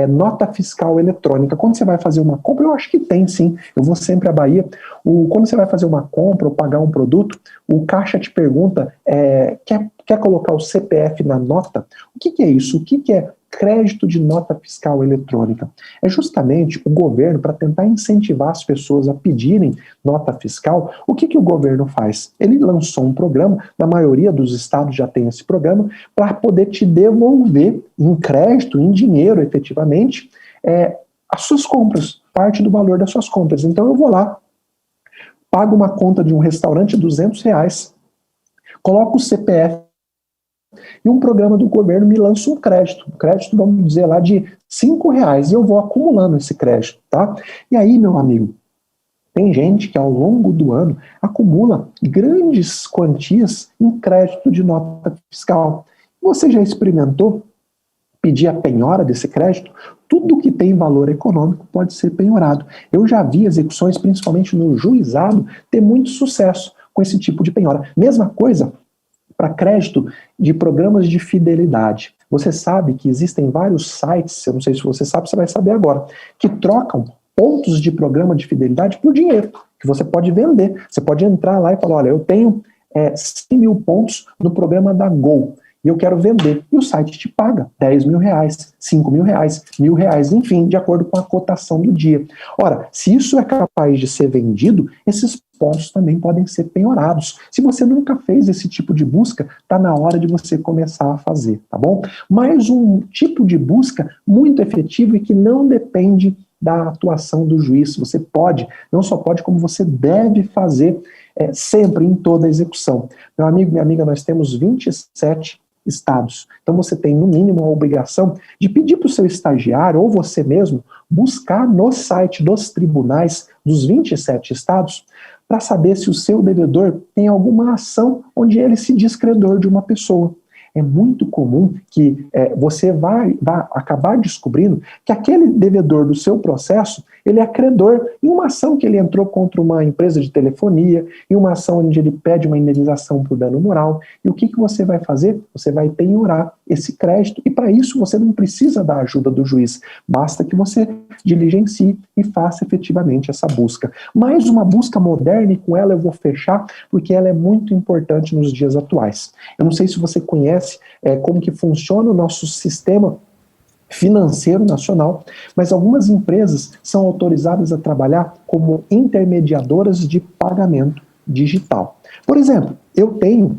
S6: nota fiscal eletrônica. Quando você vai fazer uma compra, eu acho que tem sim, eu vou sempre à Bahia, quando você vai fazer uma compra ou pagar um produto, o caixa te pergunta, quer colocar o CPF na nota? O que é isso? O que é crédito de nota fiscal eletrônica? É justamente o governo, para tentar incentivar as pessoas a pedirem nota fiscal, o que o governo faz? Ele lançou um programa, na maioria dos estados já tem esse programa, para poder te devolver em crédito, em dinheiro efetivamente, as suas compras, parte do valor das suas compras. Então eu vou lá, pago uma conta de um restaurante R$200, coloco o CPF, e um programa do governo me lança um crédito, vamos dizer lá, de R$5, e eu vou acumulando esse crédito, tá? E aí, meu amigo, tem gente que ao longo do ano acumula grandes quantias em crédito de nota fiscal. Você já experimentou pedir a penhora desse crédito? Tudo que tem valor econômico pode ser penhorado. Eu já vi execuções, principalmente no juizado, ter muito sucesso com esse tipo de penhora. Mesma coisa para crédito de programas de fidelidade. Você sabe que existem vários sites, eu não sei se você sabe, você vai saber agora, que trocam pontos de programa de fidelidade por dinheiro, que você pode vender. Você pode entrar lá e falar, olha, eu tenho 100 mil pontos no programa da Gol, e eu quero vender. E o site te paga R$10 mil, R$5 mil, R$1.000, enfim, de acordo com a cotação do dia. Ora, se isso é capaz de ser vendido, esses pontos também podem ser penhorados. Se você nunca fez esse tipo de busca, está na hora de você começar a fazer, tá bom? Mais um tipo de busca muito efetivo e que não depende da atuação do juiz. Você pode, não só pode, como você deve fazer sempre em toda a execução. Meu amigo, minha amiga, nós temos 27 estados. Então você tem, no mínimo, a obrigação de pedir para o seu estagiário, ou você mesmo, buscar no site dos tribunais dos 27 estados, para saber se o seu devedor tem alguma ação onde ele se diz credor de uma pessoa. É muito comum que você vai acabar descobrindo que aquele devedor do seu processo, ele é credor em uma ação que ele entrou contra uma empresa de telefonia, em uma ação onde ele pede uma indenização por dano moral. E o que você vai fazer? Você vai penhorar esse crédito, e para isso você não precisa da ajuda do juiz, basta que você diligencie e faça efetivamente essa busca. Mais uma busca moderna, e com ela eu vou fechar, porque ela é muito importante nos dias atuais. Eu não sei se você conhece como que funciona o nosso sistema financeiro nacional, mas algumas empresas são autorizadas a trabalhar como intermediadoras de pagamento digital. Por exemplo, eu tenho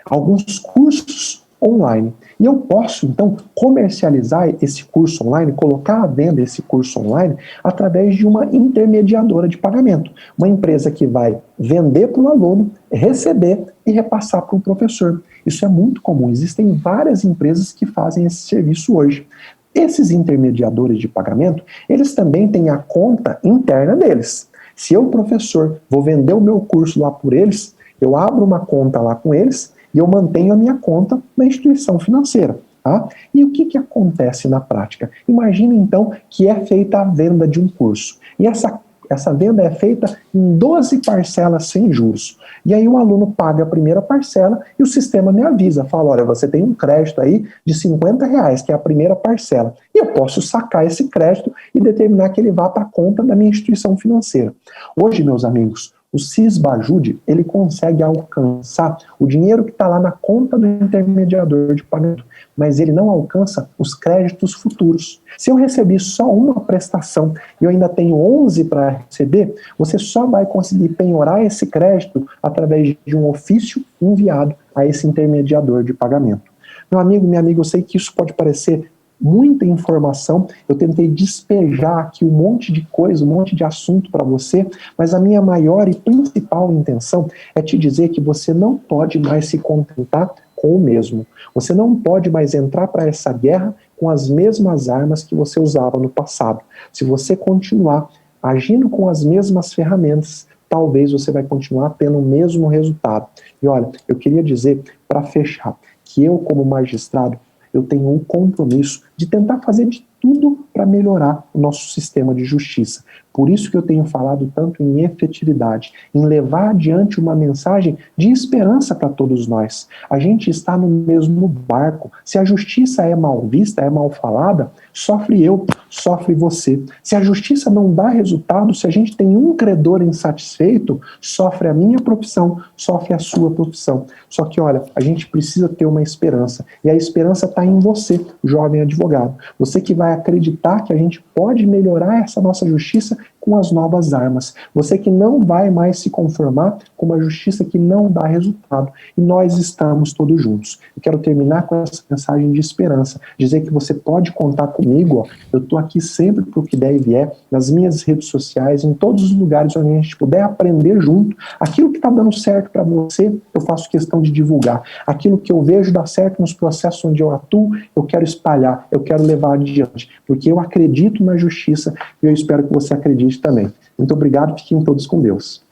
S6: alguns cursos online, E eu posso, então, comercializar esse curso online, colocar à venda esse curso online através de uma intermediadora de pagamento. Uma empresa que vai vender para o aluno, receber e repassar para o professor. Isso é muito comum. Existem várias empresas que fazem esse serviço hoje. Esses intermediadores de pagamento, eles também têm a conta interna deles. Se eu, professor, vou vender o meu curso lá por eles, eu abro uma conta lá com eles e eu mantenho a minha conta na instituição financeira. Tá? E o que acontece na prática? Imagina, então, que é feita a venda de um curso. E essa venda é feita em 12 parcelas sem juros. E aí o aluno paga a primeira parcela e o sistema me avisa, fala, olha, você tem um crédito aí de R$50, que é a primeira parcela. E eu posso sacar esse crédito e determinar que ele vá para a conta da minha instituição financeira. Hoje, meus amigos, o Sisbajude, ele consegue alcançar o dinheiro que está lá na conta do intermediador de pagamento, mas ele não alcança os créditos futuros. Se eu recebi só uma prestação e eu ainda tenho 11 para receber, você só vai conseguir penhorar esse crédito através de um ofício enviado a esse intermediador de pagamento. Meu amigo, minha amiga, eu sei que isso pode parecer muita informação, eu tentei despejar aqui um monte de coisa, um monte de assunto para você, mas a minha maior e principal intenção é te dizer que você não pode mais se contentar com o mesmo. Você não pode mais entrar para essa guerra com as mesmas armas que você usava no passado. Se você continuar agindo com as mesmas ferramentas, talvez você vai continuar tendo o mesmo resultado. E olha, eu queria dizer, para fechar, que eu, como magistrado, eu tenho um compromisso de tentar fazer de tudo para melhorar o nosso sistema de justiça. Por isso que eu tenho falado tanto em efetividade, em levar adiante uma mensagem de esperança para todos nós. A gente está no mesmo barco. Se a justiça é mal vista, é mal falada, sofre eu, sofre você. Se a justiça não dá resultado, se a gente tem um credor insatisfeito, sofre a minha profissão, sofre a sua profissão. Só que, olha, a gente precisa ter uma esperança. E a esperança está em você, jovem advogado. Você que vai acreditar que a gente pode melhorar essa nossa justiça com as novas armas. Você que não vai mais se conformar com uma justiça que não dá resultado. E nós estamos todos juntos. Eu quero terminar com essa mensagem de esperança. Dizer que você pode contar comigo. Ó. Eu estou aqui sempre para o que der e vier, nas minhas redes sociais, em todos os lugares onde a gente puder aprender junto. Aquilo que está dando certo para você, eu faço questão de divulgar. Aquilo que eu vejo dar certo nos processos onde eu atuo, eu quero espalhar, eu quero levar adiante. Porque eu acredito na justiça e eu espero que você acredite também. Muito obrigado, fiquem todos com Deus.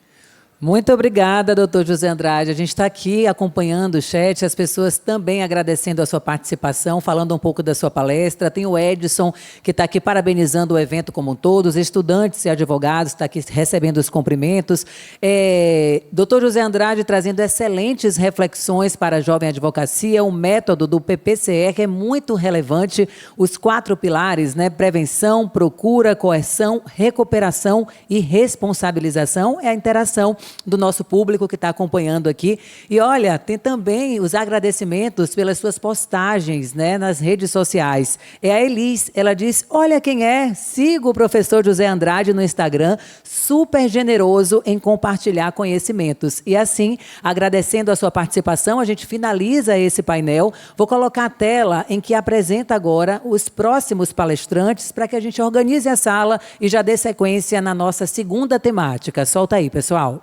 S1: Muito obrigada, doutor José Andrade. A gente está aqui acompanhando o chat, as pessoas também agradecendo a sua participação, falando um pouco da sua palestra. Tem o Edson, que está aqui parabenizando o evento como um todo, os estudantes e advogados, está aqui recebendo os cumprimentos. Doutor José Andrade trazendo excelentes reflexões para a jovem advocacia. O método do PPCR é muito relevante. Os 4 pilares, né? Prevenção, procura, coerção, recuperação e responsabilização é a interação do nosso público que está acompanhando aqui. E olha, tem também os agradecimentos pelas suas postagens, né, nas redes sociais. É a Elis, ela diz, olha quem é, siga o professor José Andrade no Instagram, super generoso em compartilhar conhecimentos. E assim, agradecendo a sua participação, a gente finaliza esse painel. Vou colocar a tela em que apresenta agora os próximos palestrantes para que a gente organize a sala e já dê sequência na nossa segunda temática. Solta aí, pessoal.